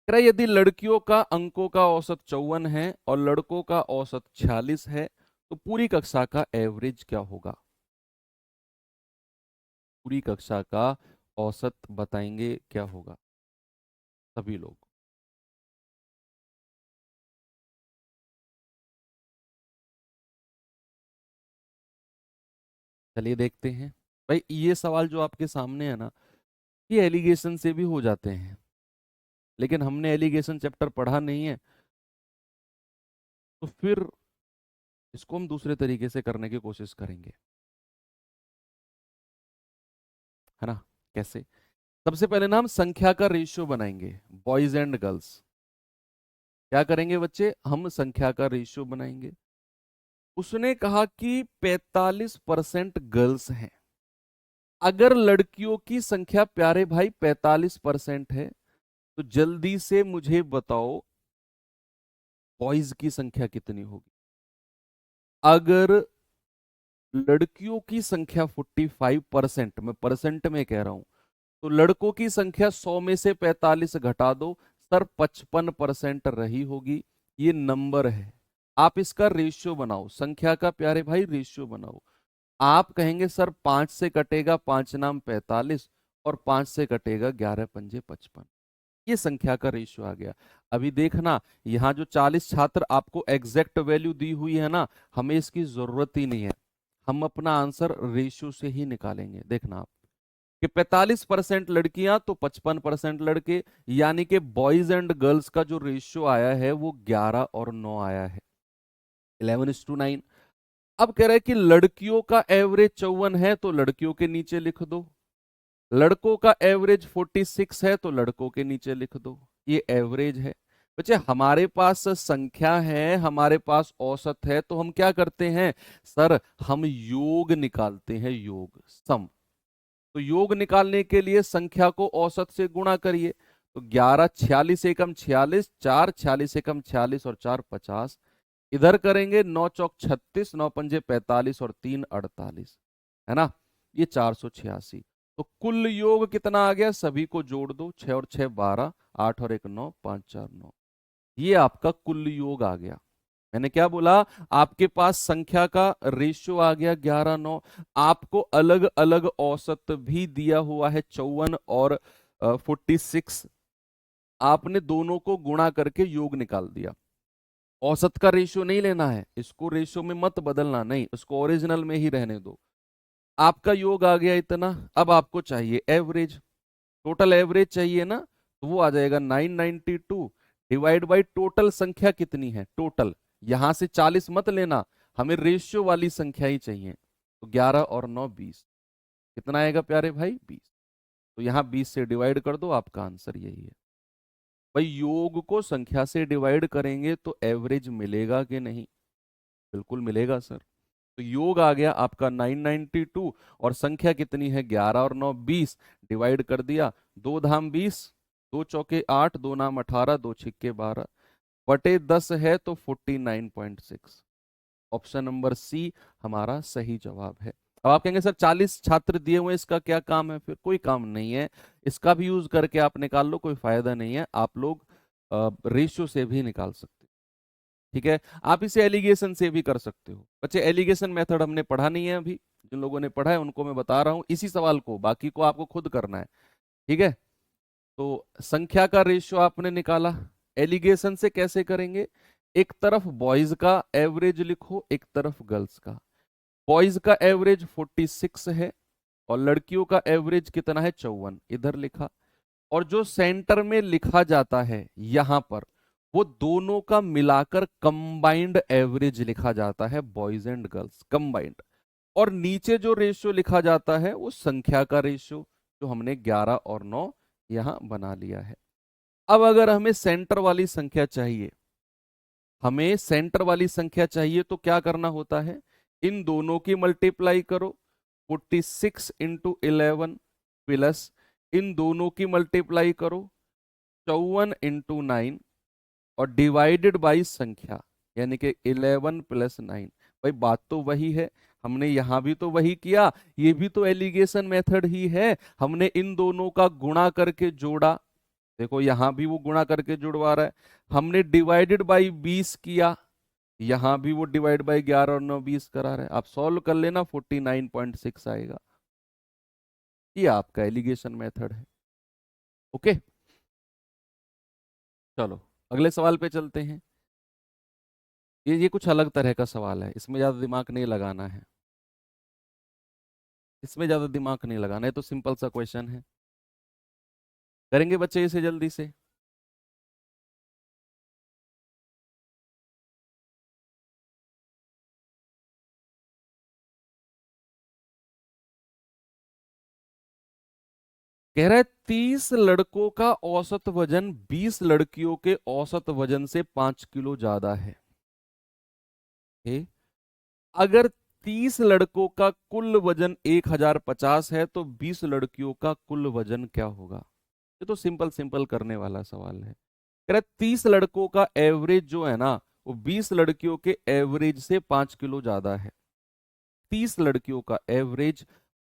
कह रहा है, यदि लड़कियों का अंकों का औसत 54 है और लड़कों का औसत 46 है, तो पूरी कक्षा का एवरेज क्या होगा? पूरी कक्षा का औसत बताएंगे क्या होगा सभी लोग। चलिए देखते हैं। भाई, ये सवाल जो आपके सामने है ना, ये एलिगेशन से भी हो जाते हैं, लेकिन हमने एलिगेशन चैप्टर पढ़ा नहीं है, तो फिर इसको हम दूसरे तरीके से करने की कोशिश करेंगे, है ना? कैसे? सबसे पहले ना हम संख्या का रेशियो बनाएंगे, बॉयज एंड गर्ल्स। क्या करेंगे बच्चे? हम संख्या का रेशियो बनाएंगे। उसने कहा कि 45% गर्ल्स हैं। अगर लड़कियों की संख्या प्यारे भाई 45% है, तो जल्दी से मुझे बताओ बॉयज की संख्या कितनी होगी? अगर लड़कियों की संख्या 45%, मैं परसेंट में कह रहा हूं, तो लड़कों की संख्या 100 में से 45 घटा दो, सर 55% रही होगी। ये नंबर है। आप इसका रेशियो बनाओ, संख्या का प्यारे भाई रेशियो बनाओ। आप कहेंगे सर 5 से कटेगा 5 नाम 45 और 5 से कटेगा 11 पंजे 55। ये संख्या का रेशियो आ गया। अभी देखना, यहां जो 40 छात्र आपको एग्जैक्ट वैल्यू दी हुई है ना, हमें इसकी जरूरत ही नहीं है। हम अपना आंसर रेशियो से ही निकालेंगे। देखना आप कि 45% लड़कियां तो 55% लड़के, यानी कि बॉयज एंड गर्ल्स का जो रेशियो आया है वो 11 और 9 आया है, 11:9। अब कह रहे हैं कि लड़कियों का एवरेज 54 है, तो लड़कियों के नीचे लिख दो। लड़कों का एवरेज 46 है, तो लड़कों के नीचे लिख दो। ये एवरेज है। बच्चे, हमारे पास संख्या है, हमारे पास औसत है, तो हम क्या करते हैं? सर, हम योग निकालते हैं, योग, सम। तो योग निकालने के लिए संख्या को औसत से गुणा करिए। तो 11 46 एकम 46, 4 46 एकम 46 और 4 50। इधर करेंगे 9 चौक 36, 9 पंजे 45 और 3 48, है ना? ये 486। तो कुल योग कितना आ गया? सभी को जोड़ दो, 6 और 6 12, 8 और 1 9, 5 4 9। ये आपका कुल योग आ गया। मैंने क्या बोला? आपके पास संख्या का रेशियो आ गया 11:9। आपको अलग अलग औसत भी दिया हुआ है, 54 और 46। आपने दोनों को गुणा करके योग निकाल दिया। औसत का रेशियो नहीं लेना है, इसको रेशियो में मत बदलना, नहीं, इसको ओरिजिनल में ही रहने दो। आपका योग आ गया इतना। अब आपको चाहिए एवरेज, टोटल एवरेज चाहिए ना, तो वो आ जाएगा 992 डिवाइड बाई टोटल संख्या कितनी है, टोटल। यहां से 40 मत लेना, हमें रेशियो वाली संख्या ही चाहिए। तो 11 और 9 20। कितना आएगा प्यारे भाई? 20। तो यहां 20 से डिवाइड कर दो, आपका आंसर यही है। भाई, योग को संख्या से डिवाइड करेंगे तो एवरेज मिलेगा कि नहीं? बिल्कुल मिलेगा सर। तो योग आ गया आपका 992 और संख्या कितनी है? 11 और 9 20। डिवाइड कर दिया, 2 धाम 20, 2 चौके 8, 2 नाम 18, 2 छिक्के 12, बटे 10 है तो 49.6। ऑप्शन नंबर सी हमारा सही जवाब है। अब आप कहेंगे सर 40 छात्र दिए हुए, इसका क्या काम है? फिर कोई काम नहीं है, इसका भी यूज करके आप निकाल लो, कोई फायदा नहीं है। आप लोग रेशियो से भी निकाल सकते हो। ठीक है, आप इसे एलिगेशन से भी कर सकते हो। बच्चे, एलिगेशन मेथड हमने पढ़ा नहीं है अभी, जिन लोगों ने पढ़ा है उनको मैं बता रहा हूं इसी सवाल को, बाकी को आपको खुद करना है। ठीक है, तो संख्या का रेशियो आपने निकाला, एलिगेशन से कैसे करेंगे? एक तरफ बॉयज का एवरेज लिखो, एक तरफ गर्ल्स का। बॉयज का एवरेज 46 है और लड़कियों का एवरेज कितना है? 54, इधर लिखा। और जो सेंटर में लिखा जाता है यहां पर, वो दोनों का मिलाकर कंबाइंड एवरेज लिखा जाता है, बॉयज एंड गर्ल्स कंबाइंड। और नीचे जो रेशियो लिखा जाता है वो संख्या का रेशियो, जो हमने 11 और 9 यहां बना लिया है। अब अगर हमें सेंटर वाली संख्या चाहिए, हमें सेंटर वाली संख्या चाहिए तो क्या करना होता है? इन दोनों की मल्टीप्लाई करो, 46 इंटू 11 प्लस इन दोनों की मल्टीप्लाई करो 54 इंटू 9 और डिवाइडेड बाई संख्या, यानी कि 11 प्लस 9। भाई बात तो वही है, हमने यहां भी तो वही किया, ये भी तो एलिगेशन मेथड ही है। हमने इन दोनों का गुणा करके जोड़ा, देखो यहां भी वो गुणा करके जुड़वा रहा है। हमने डिवाइडेड बाई 20 किया, यहां भी वो डिवाइड बाई 11 और 9 20 करा रहा है। आप सॉल्व कर लेना, 49.6 आएगा। ये आपका एलिगेशन मेथड है। ओके, चलो अगले सवाल पे चलते हैं। ये कुछ अलग तरह का सवाल है, इसमें ज्यादा दिमाग नहीं लगाना है, इसमें ज्यादा दिमाग नहीं लगाना है, तो सिंपल सा क्वेश्चन है, करेंगे बच्चे इसे जल्दी से। कह रहा है 30 लड़कों का औसत वजन 20 लड़कियों के औसत वजन से 5 किलो ज्यादा है। अगर 30 लड़कों का कुल वजन 1050 है तो 20 लड़कियों का कुल वजन क्या होगा? ये तो सिंपल सिंपल करने वाला सवाल है। कह रहा है 30 लड़कों का एवरेज जो है ना, वो 20 लड़कियों के एवरेज से 5 किलो ज्यादा है। 30 लड़कियों का एवरेज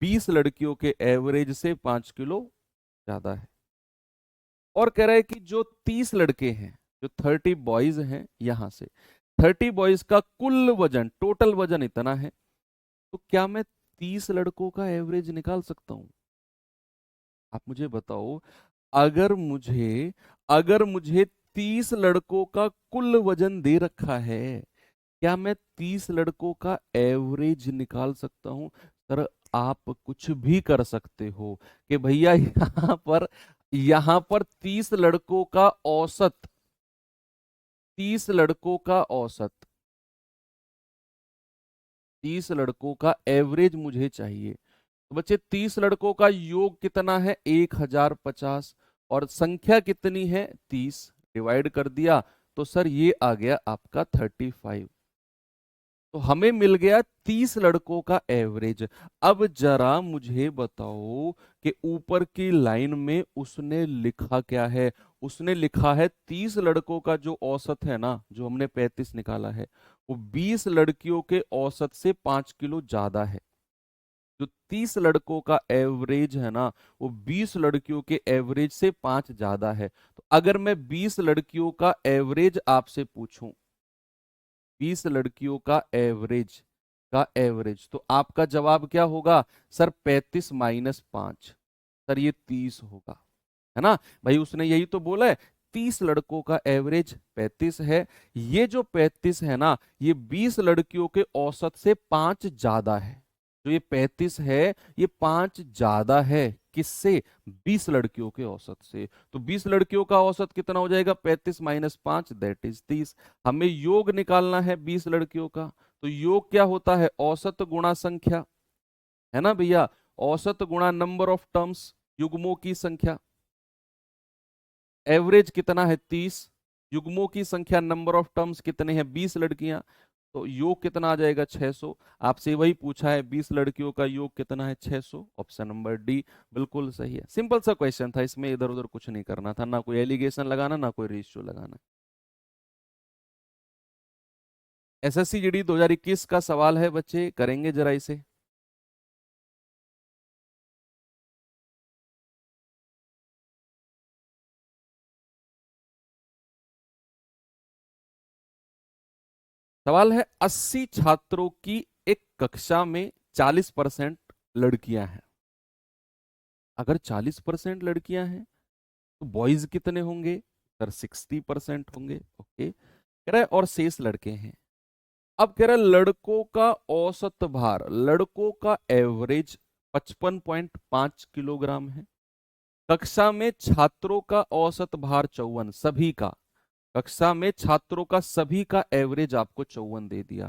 20 लड़कियों के एवरेज से 5 किलो ज्यादा है। और कह रहा है कि जो 30 लड़के हैं, जो 30 बॉयज हैं, यहां से 30 बॉयज का कुल वजन, टोटल वजन इतना है, तो क्या मैं 30 लड़कों का एवरेज निकाल सकता हूं? आप मुझे बताओ, अगर मुझे अगर मुझे 30 लड़कों का कुल वजन दे रखा है, क्या मैं 30 लड़कों का एवरेज निकाल सकता हूं? सर आप कुछ भी कर सकते हो कि भैया यहां पर 30 लड़कों का औसत, 30 लड़कों का औसत, 30 लड़कों का एवरेज मुझे चाहिए। तो बच्चे 30 लड़कों का योग कितना है? 1050। और संख्या कितनी है? 30, डिवाइड कर दिया तो सर ये आ गया आपका 35। तो हमें मिल गया 30 लड़कों का एवरेज। अब जरा मुझे बताओ कि ऊपर की लाइन में उसने लिखा क्या है? उसने लिखा है 30 लड़कों का जो औसत है ना, जो हमने 35 निकाला है, वो 20 लड़कियों के औसत से 5 किलो ज्यादा है। जो 30 लड़कों का एवरेज है ना, वो 20 लड़कियों के एवरेज से 5 ज्यादा है। तो अगर मैं 20 लड़कियों का एवरेज आपसे पूछूं, 20 लड़कियों का एवरेज तो आपका जवाब क्या होगा? सर 35 माइनस 5, सर ये 30 होगा, है ना? भाई उसने यही तो बोला है, 30 लड़कों का एवरेज 35 है। ये जो 35 है ना, ये 20 लड़कियों के औसत से 5 ज्यादा है। जो ये 35 है, ये 5 ज्यादा है किससे? 20 लड़कियों के औसत से। तो 20 लड़कियों का औसत कितना हो जाएगा? 35 माइनस 5, दैट इज 30। हमें योग निकालना है 20 लड़कियों का, तो योग क्या होता है? औसत गुणा संख्या, है ना भैया? औसत गुणा नंबर ऑफ टर्म्स, युग्मों की संख्या। एवरेज कितना है? 30, युग्मों की संख्या नंबर ऑफ टर्म्स कितने हैं? 20 लड़कियां, तो योग कितना आ जाएगा? 600। आपसे वही पूछा है, 20 लड़कियों का योग कितना है? 600। ऑप्शन नंबर डी बिल्कुल सही है। सिंपल सा क्वेश्चन था, इसमें इधर उधर कुछ नहीं करना था, ना कोई एलिगेशन लगाना, ना कोई रेशियो लगाना। एसएससी जीडी 2021 का सवाल है बच्चे, करेंगे जरा इसे। सवाल है 80 छात्रों की एक कक्षा में 40% लड़कियां हैं। अगर 40% लड़कियां हैं तो बॉयज कितने होंगे सर? 60% होंगे। ओके, कह रहा है और शेष लड़के हैं। अब कह रहा है लड़कों का औसत भार, लड़कों का एवरेज 55.5 किलोग्राम है। कक्षा में छात्रों का औसत भार 54, सभी का, कक्षा में छात्रों का सभी का एवरेज आपको 54 दे दिया।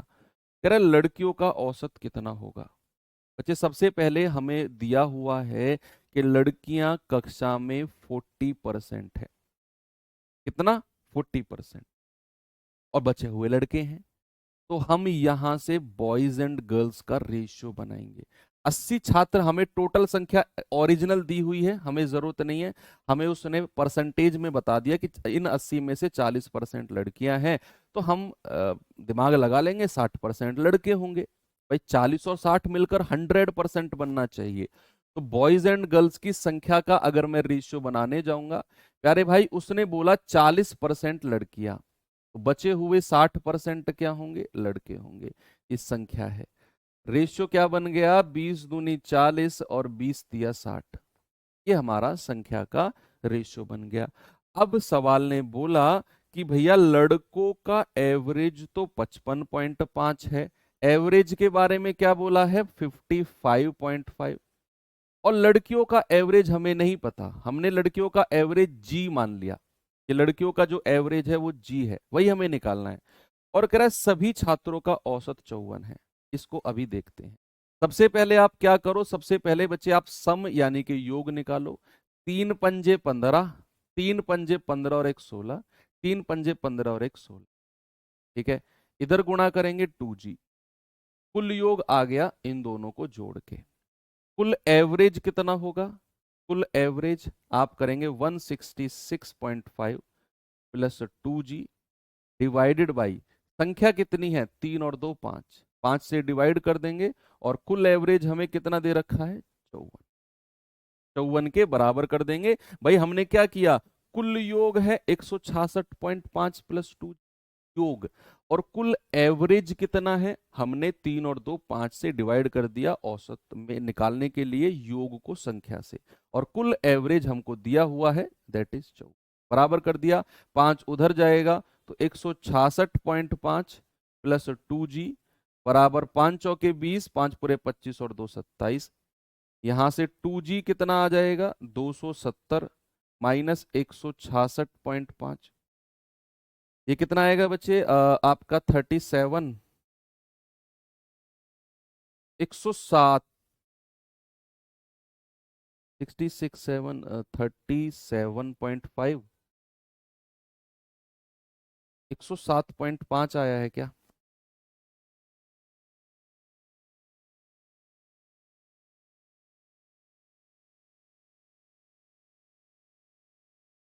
कह रहा है लड़कियों का औसत कितना होगा? बच्चे सबसे पहले हमें दिया हुआ है कि लड़कियां कक्षा में 40% है। कितना? 40%। और बचे हुए लड़के हैं, तो हम यहां से बॉयज एंड गर्ल्स का रेशियो बनाएंगे। 80 छात्र हमें टोटल संख्या ओरिजिनल दी हुई है, हमें जरूरत नहीं है, हमें उसने परसेंटेज में बता दिया कि इन 80 में से 40% लड़कियां हैं, तो हम दिमाग लगा लेंगे 60% लड़के होंगे। भाई 40 और 60 मिलकर 100% बनना चाहिए। तो बॉयज एंड गर्ल्स की संख्या का अगर मैं रेशियो बनाने जाऊंगा, प्यारे भाई उसने बोला 40% लड़कियां, तो बचे हुए 60% क्या होंगे? लड़के होंगे। इस संख्या है, रेशियो क्या बन गया? 20 दूनी 40 और 20 दिया 60। ये हमारा संख्या का रेशियो बन गया। अब सवाल ने बोला कि भैया लड़कों का एवरेज तो 55.5 है, एवरेज के बारे में क्या बोला है? 55.5। और लड़कियों का एवरेज हमें नहीं पता, हमने लड़कियों का एवरेज जी मान लिया कि लड़कियों का जो एवरेज है वो जी है, वही हमें निकालना है। और कह रहा है सभी छात्रों का औसत 54 है। इसको अभी देखते हैं। सबसे पहले आप क्या करो, सबसे पहले बच्चे आप सम यानी कि योग निकालो। 3 पंजे 15, 3 पंजे 15 और 1 16, 3 पंजे 15 और 1 16। ठीक है, इधर गुणा करेंगे 2g, कुल योग आ गया इन दोनों को जोड़ के। कुल एवरेज कितना होगा? कुल एवरेज आप करेंगे 166.5 प्लस 2g डिवाइडेड बाई संख्या कितनी है? 3 और 2 5, 5 से डिवाइड कर देंगे और कुल एवरेज हमें कितना दे रखा है? 54। 54 के बराबर कर देंगे। भाई हमने क्या किया? कुल योग है 166.5 प्लस 2 योग, और कुल एवरेज कितना है? हमने 3 और 2 5 से डिवाइड कर दिया औसत में निकालने के लिए योग को संख्या से, और कुल एवरेज हमको दिया हुआ है दैट इज 54। बराबर कर दिया, 5 उधर जाएगा तो 166.5 प्लस 2g बराबर 5 चौके 20, 5 पूरे 25 और 2 27। यहां से 2g कितना आ जाएगा? 270 माइनस 166.5, ये कितना आएगा बच्चे? आपका 37, 107, 66 7 37.5, 107.5 आया है क्या?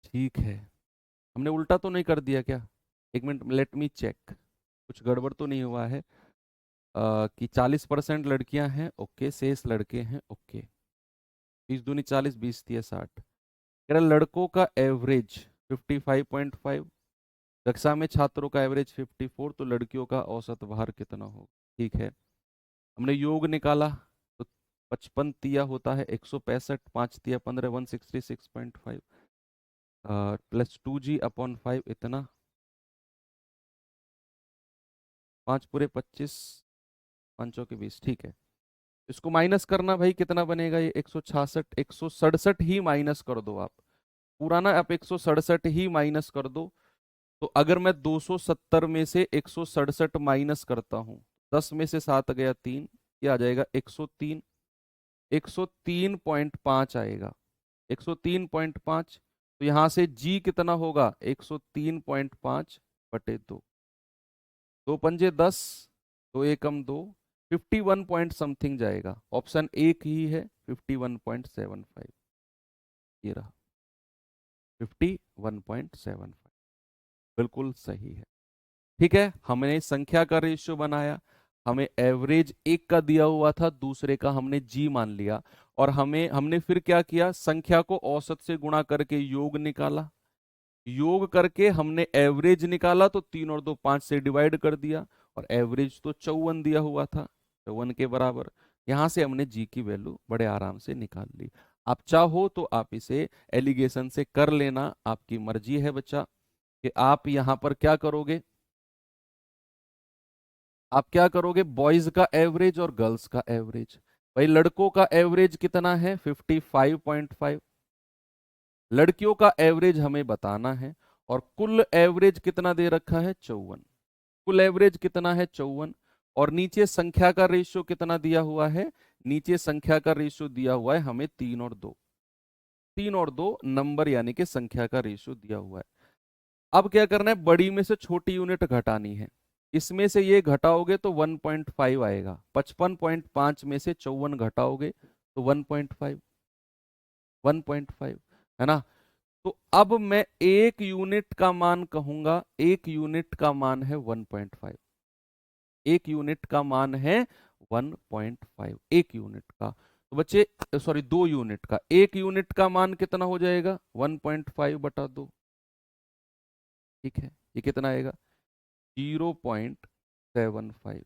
ठीक है, हमने उल्टा तो नहीं कर दिया क्या? एक मिनट, लेट मी चेक, कुछ गड़बड़ तो नहीं हुआ है? कि 40% लड़कियां हैं, ओके, शेष लड़के हैं, ओके। 20 दूनी 40, 20 दिया 60। कह रहा लड़कों का एवरेज 55.5, कक्षा में छात्रों का एवरेज 54, तो लड़कियों का औसत भार कितना होगा? ठीक है, हमने योग निकाला तो 55 तिया होता है 165, 5 तिया 15, 166.5 प्लस 2g अपॉन 5, इतना 5 पूरे 25, 5 के 20। ठीक है, इसको माइनस करना भाई, कितना बनेगा ये? 166, 167 ही माइनस कर दो आप, पुराना आप 167 ही माइनस कर दो। तो अगर मैं 270 में से 167 माइनस करता हूं, 10 में से 7 गया 3, ये आ जाएगा 103, 103.5 आएगा, 103.5। तो यहां से जी कितना होगा? 103.5 बटे 2, 2 पंजे 10, 2 एकम 2, 51 पॉइंट समथिंग जाएगा। ऑप्शन एक ही है, 51.75, ये रहा 51.75, बिल्कुल सही है। ठीक है, हमने संख्या का रेशियो बनाया, हमें एवरेज एक का दिया हुआ था, दूसरे का हमने जी मान लिया, और हमने फिर क्या किया? संख्या को औसत से गुणा करके योग निकाला, योग करके हमने एवरेज निकाला, तो 3 और 2 5 से डिवाइड कर दिया, और एवरेज तो 54 दिया हुआ था, 54 के बराबर। यहां से हमने जी की वैल्यू बड़े आराम से निकाल ली। आप चाहो तो आप इसे एलिगेशन से कर लेना, आपकी मर्जी है बच्चा कि आप यहां पर क्या करोगे। आप क्या करोगे, बॉयज का एवरेज और गर्ल्स का एवरेज। भाई लड़कों का एवरेज कितना है 55.5, लड़कियों का एवरेज हमें बताना है, और कुल एवरेज कितना दे रखा है 54। कुल एवरेज कितना है 54, और नीचे संख्या का रेशियो कितना दिया हुआ है, नीचे संख्या का रेशियो दिया हुआ है हमें 3 और 2, 3 और 2 नंबर यानी कि संख्या का रेशियो दिया हुआ है। अब क्या करना है, बड़ी में से छोटी यूनिट घटानी है। इसमें से ये घटाओगे तो 1.5 आएगा, 55.5 में से 54 घटाओगे तो 1.5, 1.5 है ना। तो अब मैं एक यूनिट का मान कहूंगा, एक यूनिट का मान है 1.5, एक यूनिट का मान है 1.5, एक यूनिट का। तो बच्चे सॉरी 2 यूनिट का, एक यूनिट का मान कितना हो जाएगा 1.5/2, ठीक है। ये कितना आएगा 0.75,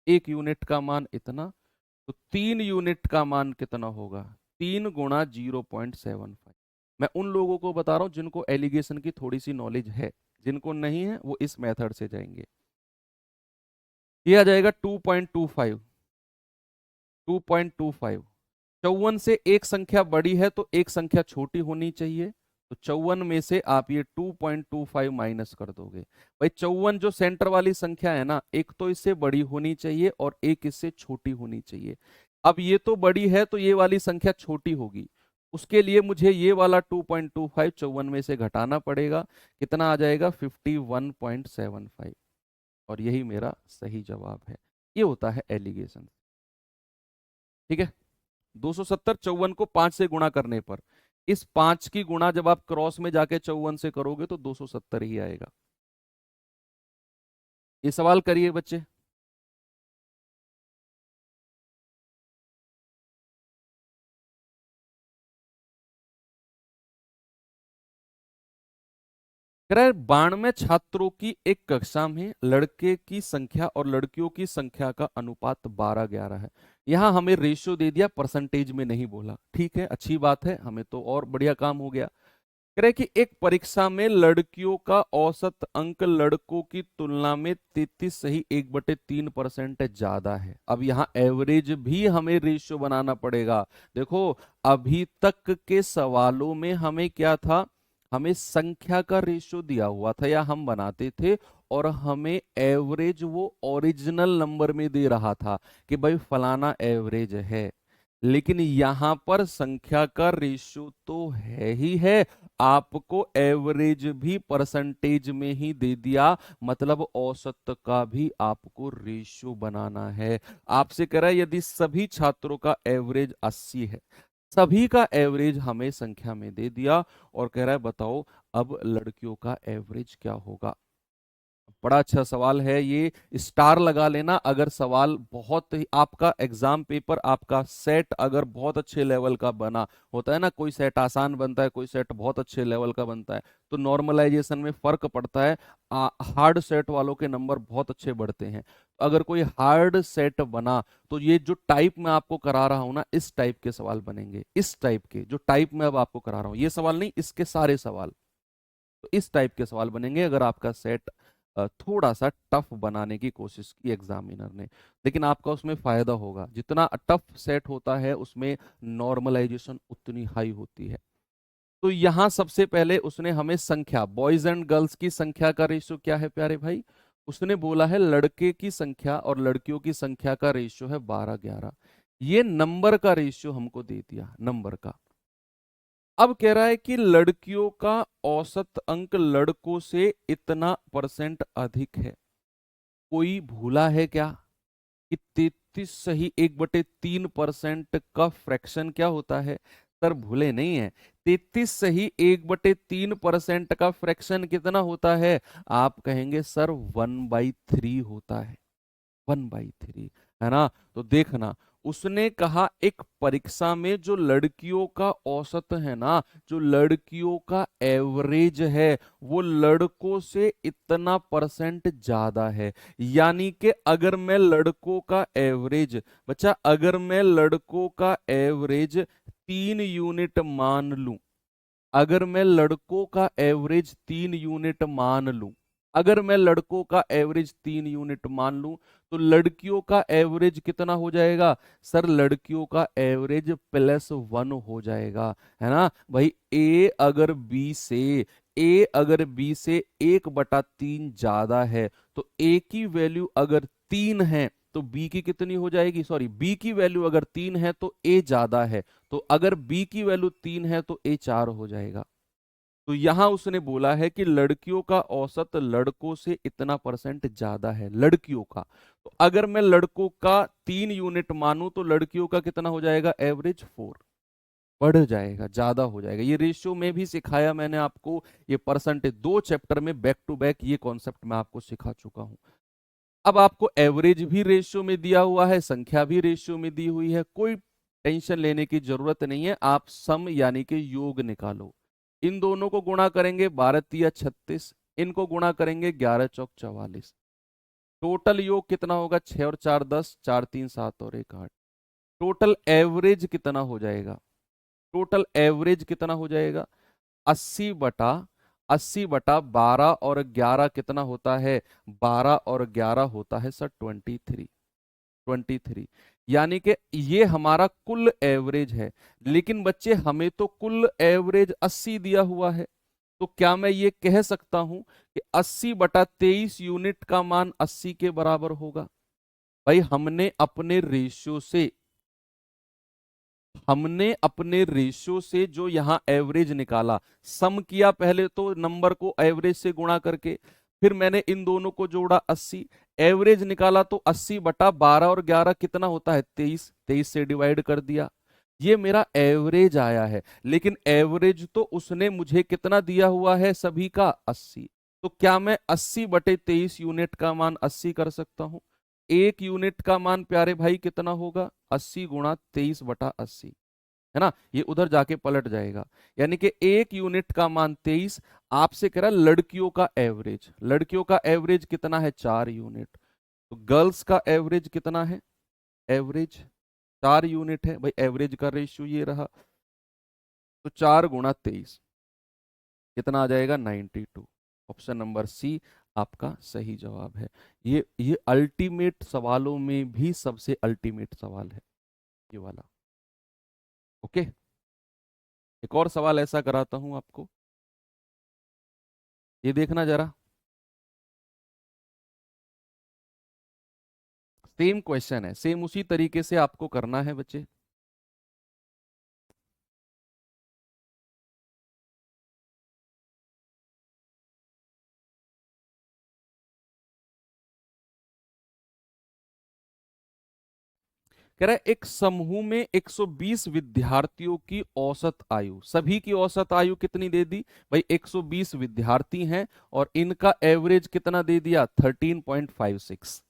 एक यूनिट का मान इतना। तो 3 यूनिट का मान कितना होगा, 3 × 0.75। मैं उन लोगों को बता रहा हूं जिनको एलिगेशन की थोड़ी सी नॉलेज है, जिनको नहीं है वो इस मेथड से जाएंगे। ये आ जाएगा 2.25, 2.25। 54 से एक संख्या बड़ी है तो एक संख्या छोटी होनी चाहिए, तो 54 में से आप ये 2.25 माइनस कर दोगे। भाई 54 जो सेंटर वाली संख्या है ना, एक तो इससे बड़ी होनी चाहिए और एक इससे छोटी होनी चाहिए। अब ये तो बड़ी है तो ये वाली संख्या छोटी होगी, उसके लिए मुझे ये वाला 2.25 54 में से घटाना पड़ेगा। कितना आ जाएगा 51.75, और यही मेरा सही जवाब है। ये होता है एलिगेशन, ठीक है। 270 54 को 5 से गुणा करने पर, इस 5 की गुणा जब आप क्रॉस में जाके 54 से करोगे तो 270 ही आएगा। ये सवाल करिए बच्चे। कह रहा है 92 छात्रों की एक कक्षा में लड़के की संख्या और लड़कियों की संख्या का अनुपात 12:11 है। यहां हमें रेशियो दे दिया, परसेंटेज में नहीं बोला, ठीक है, अच्छी बात है, हमें तो और बढ़िया काम हो गया। कह रहे कि एक परीक्षा में लड़कियों का औसत अंक लड़कों की तुलना में 33 सही 1/3% ज्यादा है। अब यहाँ एवरेज भी हमें रेशियो बनाना पड़ेगा। देखो अभी तक के सवालों में हमें क्या था, हमें संख्या का रेशियो दिया हुआ था या हम बनाते थे, और हमें एवरेज वो ओरिजिनल नंबर में दे रहा था कि भाई फलाना एवरेज है। लेकिन यहां पर संख्या का रेशियो तो है ही है, आपको एवरेज भी परसेंटेज में ही दे दिया, मतलब औसत का भी आपको रेशियो बनाना है। आपसे कह रहा है यदि सभी छात्रों का एवरेज 80 है, सभी का एवरेज हमें संख्या में दे दिया, और कह रहा है बताओ अब लड़कियों का एवरेज क्या होगा। बड़ा अच्छा सवाल है ये, स्टार लगा लेना अगर सवाल बहुत ही, आपका एग्जाम पेपर आपका सेट अगर बहुत अच्छे लेवल का बना होता है ना, कोई सेट आसान बनता है, कोई सेट बहुत अच्छे लेवल का बनता है, तो नॉर्मलाइजेशन में फर्क पड़ता है। हार्ड सेट वालों के नंबर बहुत अच्छे बढ़ते हैं। अगर कोई हार्ड सेट बना तो ये जो टाइप मैं आपको करा रहा हूं ना, इस टाइप के सवाल बनेंगे, इस टाइप के जो टाइप मैं अब आपको करा रहा हूं, ये सवाल नहीं, इसके सारे सवाल, तो इस टाइप के सवाल बनेंगे अगर आपका सेट थोड़ा सा टफ बनाने की कोशिश की एग्जामिनर ने। लेकिन आपका उसमें फायदा होगा, जितना टफ सेट होता है उसमें नॉर्मलाइजेशन उतनी हाई होती है। तो यहां सबसे पहले उसने हमें संख्या, बॉयज एंड गर्ल्स की संख्या का रेशियो क्या है प्यारे भाई, उसने बोला है लड़के की संख्या और लड़कियों की संख्या का रेशियो है 12:11। ये नंबर का रेशियो हमको दे दिया, नंबर का। अब कह रहा है कि लड़कियों का औसत अंक लड़कों से इतना परसेंट अधिक है। कोई भूला है क्या कि 33 सही 1/3% का फ्रैक्शन क्या होता है। सर भूले नहीं है, 33 सही 1/3% का फ्रैक्शन कितना होता है, आप कहेंगे सर 1/3 होता है, 1/3 है ना। तो देखना उसने कहा एक परीक्षा में जो लड़कियों का औसत है ना, जो लड़कियों का एवरेज है, वो लड़कों से इतना परसेंट ज्यादा है। यानी कि अगर मैं लड़कों का एवरेज, बच्चा अगर मैं लड़कों का एवरेज 3 यूनिट मान लूं, अगर मैं लड़कों का एवरेज 3 यूनिट मान लूं, अगर मैं लड़कों का एवरेज 3 यूनिट मान लूं, तो लड़कियों का एवरेज कितना हो जाएगा सर? लड़कियों का एवरेज +1 हो जाएगा, है ना भाई। ए अगर बी से 1/3 ज्यादा है, तो ए की वैल्यू अगर 3 है तो बी की कितनी हो जाएगी? सॉरी, बी की वैल्यू अगर 3 है तो ए ज्यादा है, तो अगर बी की वैल्यू 3 है तो ए 4 हो जाएगा। तो यहां उसने बोला है कि लड़कियों का औसत लड़कों से इतना परसेंट ज्यादा है, लड़कियों का। तो अगर मैं लड़कों का 3 यूनिट मानूं तो लड़कियों का कितना हो जाएगा? एवरेज 4 बढ़ जाएगा, ज्यादा हो जाएगा। ये रेशियो में भी सिखाया मैंने आपको, ये परसेंटेज 2 चैप्टर में बैक टू बैक ये कॉन्सेप्ट मैं आपको सिखा चुका हूं। अब आपको एवरेज भी रेशियो में दिया हुआ है, संख्या भी रेशियो में दी हुई है, कोई टेंशन लेने की जरूरत नहीं है। आप सम यानी कि योग निकालो। इन दोनों को गुणा करेंगे 12×3 = 36, इनको गुणा करेंगे 11×4 = 44। टोटल योग कितना होगा? 6 और 4 10, 4 3 7 और 1 8। टोटल एवरेज कितना हो जाएगा? टोटल एवरेज कितना हो जाएगा? 80/12 और 11 कितना होता है? 12 और 11 होता है सर 23। यानी कि ये हमारा कुल एवरेज है। लेकिन बच्चे हमें तो कुल एवरेज 80 दिया हुआ है, तो क्या मैं ये कह सकता हूं कि 80/23 यूनिट का मान 80 के बराबर होगा? भाई हमने अपने रेशियो से जो यहां एवरेज निकाला, सम किया पहले तो नंबर को एवरेज से गुणा करके, फिर मैंने इन दोनों को जोड़ा 80, एवरेज निकाला तो 80/12 और 11 कितना होता है? 23, 23 से डिवाइड कर दिया, ये मेरा एवरेज आया है। लेकिन एवरेज तो उसने मुझे कितना दिया हुआ है? सभी का 80। तो क्या मैं 80/23 यूनिट का मान 80 कर सकता हूं? 1 यूनिट का मान प्यारे भाई कितना होगा? 80 × 23/80, है ना, ये उधर जाके पलट जाएगा। यानी कि 1 यूनिट का मान 23। आपसे कह रहा है लड़कियों का एवरेज, लड़कियों का एवरेज कितना है? 4 यूनिट। तो गर्ल्स का एवरेज कितना है? एवरेज 4 यूनिट है भाई, एवरेज का रेशियो ये रहा। तो 4 × 23 कितना आ जाएगा? 92। ऑप्शन नंबर सी आपका सही जवाब है। ये अल्टीमेट सवालों में भी सबसे अल्टीमेट सवाल है ये वाला। ओके, एक और सवाल ऐसा कराता हूं आपको, ये देखना जरा। सेम क्वेश्चन है, सेम उसी तरीके से आपको करना है बच्चे। कह रहा है एक समूह में 120 विद्यार्थियों की औसत आयु, सभी की औसत आयु कितनी दे दी भाई? 120 विद्यार्थी हैं और इनका एवरेज कितना दे दिया? 13.56।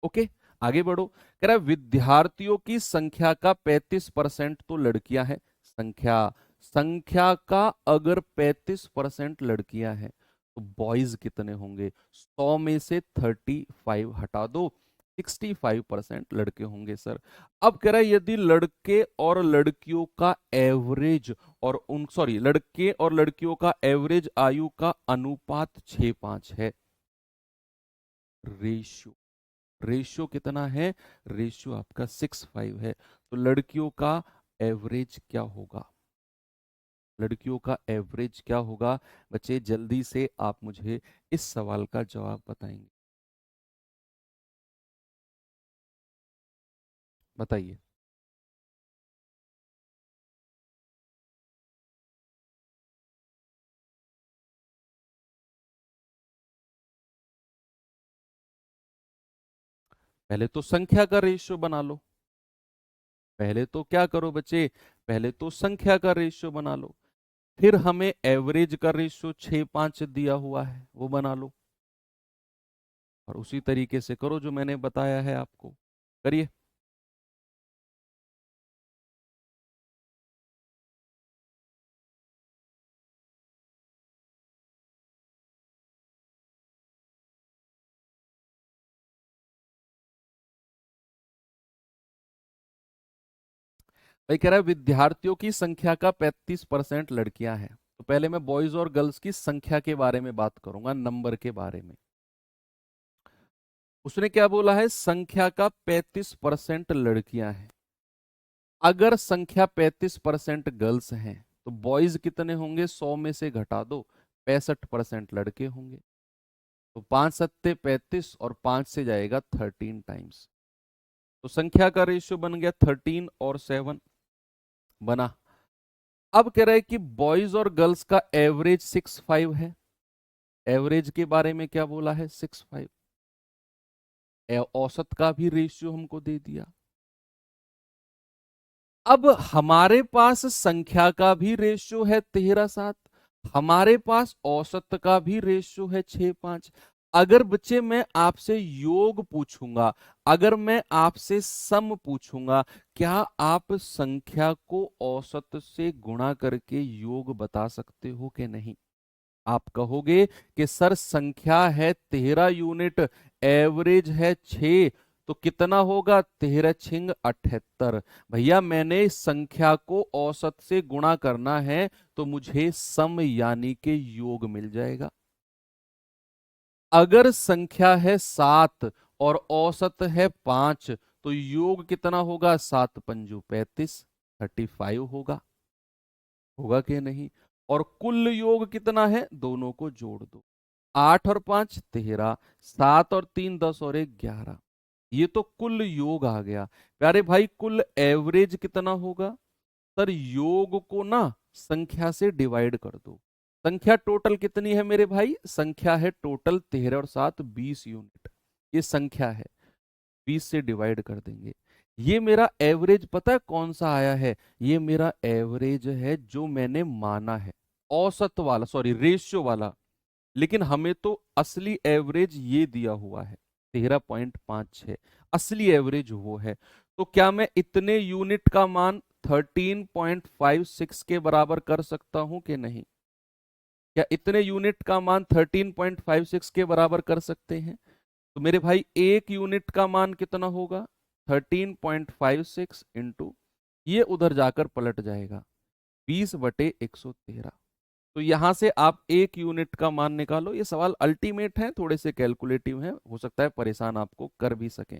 ओके, आगे बढ़ो। कह रहा है विद्यार्थियों की संख्या का 35% तो लड़कियां हैं। संख्या संख्या का अगर 35% लड़कियां हैं तो बॉयज कितने होंगे? 100 में से 35 हटा दो, 65% लड़के होंगे सर। अब कह रहा है यदि लड़के और लड़कियों का एवरेज और उन सॉरी लड़के और लड़कियों का एवरेज आयु का अनुपात 6:5 है, रेशियो रेशियो कितना है? रेशियो आपका 6:5 है। तो लड़कियों का एवरेज क्या होगा? लड़कियों का एवरेज क्या होगा? बच्चे जल्दी से आप मुझे इस सवाल का जवाब बताएंगे, बताइए। पहले तो संख्या का रेशियो बना लो। पहले तो क्या करो बच्चे? पहले तो संख्या का रेशियो बना लो। फिर हमें एवरेज का रेशियो 6:5 दिया हुआ है, वो बना लो। और उसी तरीके से करो जो मैंने बताया है आपको, करिए। भाई कह रहा है विद्यार्थियों की संख्या का 35% लड़कियां हैं। तो पहले मैं बॉयज और गर्ल्स की संख्या के बारे में बात करूंगा, नंबर के बारे में। उसने क्या बोला है, संख्या का 35% लड़कियां हैं। अगर संख्या 35% गर्ल्स हैं तो बॉयज कितने होंगे, 100 में से घटा दो, 65% लड़के होंगे। तो 5 सत्ते 35 और 5 से जाएगा 13 टाइम्स। तो संख्या का रेशियो बन गया 13 और 7 बना। अब कह रहा है कि बॉयज और गर्ल्स का एवरेज 6.5 है। एवरेज के बारे में क्या बोला है, 6.5। औसत का भी रेशियो हमको दे दिया। अब हमारे पास संख्या का भी रेशियो है 13:7, हमारे पास औसत का भी रेशियो है 6:5। अगर बच्चे मैं आपसे योग पूछूंगा, अगर मैं आपसे सम पूछूंगा, क्या आप संख्या को औसत से गुणा करके योग बता सकते हो कि नहीं? आप कहोगे कि सर संख्या है 13 यूनिट, एवरेज है 6, तो कितना होगा, 13 छिंग 78। भैया मैंने संख्या को औसत से गुणा करना है तो मुझे सम यानी के योग मिल जाएगा। अगर संख्या है 7 और औसत है 5 तो योग कितना होगा, 7 पंजू 35, 35 होगा। होगा कि नहीं? और कुल योग कितना है, दोनों को जोड़ दो, 8 और 5 13, 7 और 3 10 और 1 11। ये तो कुल योग आ गया। प्यारे भाई कुल एवरेज कितना होगा? सर योग को ना संख्या से डिवाइड कर दो। संख्या टोटल कितनी है मेरे भाई, संख्या है टोटल 13 और 7 20 यूनिट। ये संख्या है, 20 से डिवाइड कर देंगे। ये मेरा एवरेज पता है कौन सा आया है, ये मेरा एवरेज है जो मैंने माना है, औसत वाला, सॉरी रेशियो वाला। लेकिन हमें तो असली एवरेज ये दिया हुआ है 13.56, असली एवरेज वो है। तो क्या मैं इतने यूनिट का मान 13.56 के बराबर कर सकता हूं कि नहीं? क्या इतने यूनिट का मान 13.56 के बराबर कर सकते हैं? तो मेरे भाई एक यूनिट का मान कितना होगा, 13.56 इंटू, ये उधर जाकर पलट जाएगा 20/113। तो यहां से आप एक यूनिट का मान निकालो। ये सवाल अल्टीमेट है, थोड़े से कैलकुलेटिव है, हो सकता है परेशान आपको कर भी सके।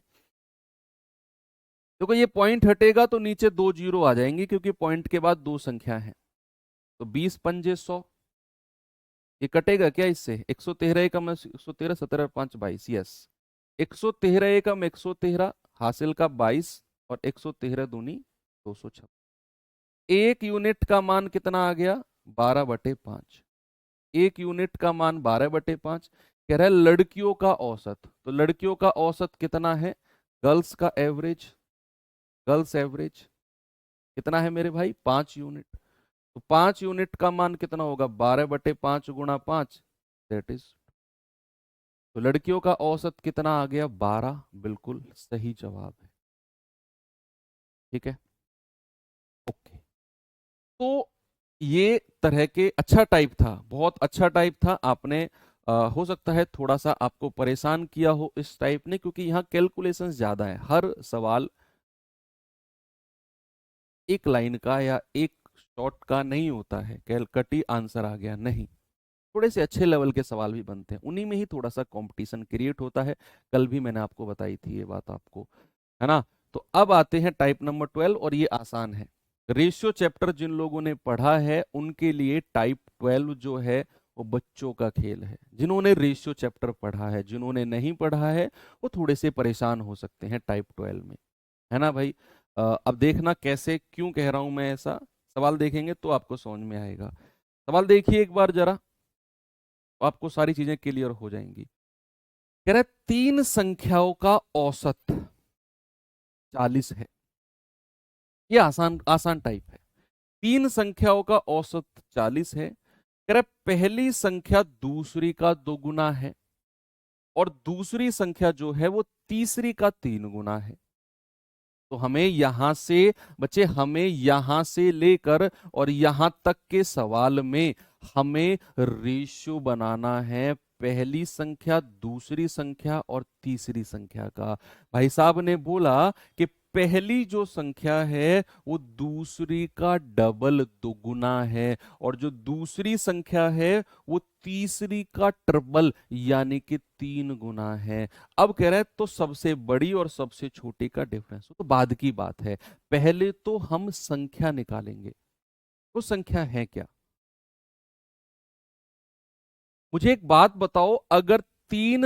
देखो ये पॉइंट हटेगा तो नीचे 2 जीरो आ जाएंगे क्योंकि पॉइंट के बाद 2 संख्या है। तो 20 पंजे 100, ये कटेगा क्या इससे, 113 एकम 113, 17 5 22, यस 113 एकम 113 हासिल का 22 और 113 दूनी 206। एक यूनिट का मान कितना आ गया, 12/5। एक यूनिट का मान 12/5। कह रहा है लड़कियों का औसत, तो लड़कियों का औसत कितना है, गर्ल्स का एवरेज, गर्ल्स एवरेज कितना है मेरे भाई, 5 यूनिट। तो 5 यूनिट का मान कितना होगा, 12/5 गुणा 5, दैट इज, तो लड़कियों का औसत कितना आ गया, 12। बिल्कुल सही जवाब है। ठीक है, ओके। तो ये तरह के अच्छा टाइप था, बहुत अच्छा टाइप था। आपने हो सकता है थोड़ा सा आपको परेशान किया हो इस टाइप ने, क्योंकि यहाँ कैलकुलेशन ज्यादा है। हर सवाल एक लाइन का या एक शॉट का नहीं होता है, कैलकटी आंसर आ गया नहीं। थोड़े से अच्छे लेवल के सवाल भी बनते हैं, उन्हीं में ही थोड़ा सा कंपटीशन क्रिएट होता है। कल भी मैंने आपको बताई थी ये बात आपको, है ना। तो अब आते हैं टाइप नंबर 12 और ये आसान है। रेशियो चैप्टर जिन लोगों ने पढ़ा है उनके लिए टाइप 12 जो है वो बच्चों का खेल है। जिन्होंने रेशियो चैप्टर पढ़ा है, जिन्होंने नहीं पढ़ा है वो थोड़े से परेशान हो सकते हैं टाइप 12 में, है ना भाई। अब देखना कैसे, क्यों कह रहा हूं मैं ऐसा, सवाल देखेंगे तो आपको समझ में आएगा। सवाल देखिए एक बार जरा, तो आपको सारी चीजें क्लियर हो जाएंगी। कह रहा है 3 संख्याओं का औसत 40 है। ये आसान आसान टाइप है। 3 संख्याओं का औसत 40 है। कह रहा है पहली संख्या दूसरी का 2 गुना है और दूसरी संख्या जो है वो तीसरी का 3 गुना है। तो हमें यहां से बच्चे, हमें यहां से लेकर और यहां तक के सवाल में हमें रेशियो बनाना है, पहली संख्या, दूसरी संख्या और तीसरी संख्या का। भाई साहब ने बोला कि पहली जो संख्या है वो दूसरी का डबल दुगुना है, और जो दूसरी संख्या है वो तीसरी का ट्रिपल यानी कि 3 गुना है। अब कह रहे हैं तो सबसे बड़ी और सबसे छोटी का डिफरेंस, तो बाद की बात है। पहले तो हम संख्या निकालेंगे। वो संख्या है क्या? मुझे एक बात बताओ, अगर 3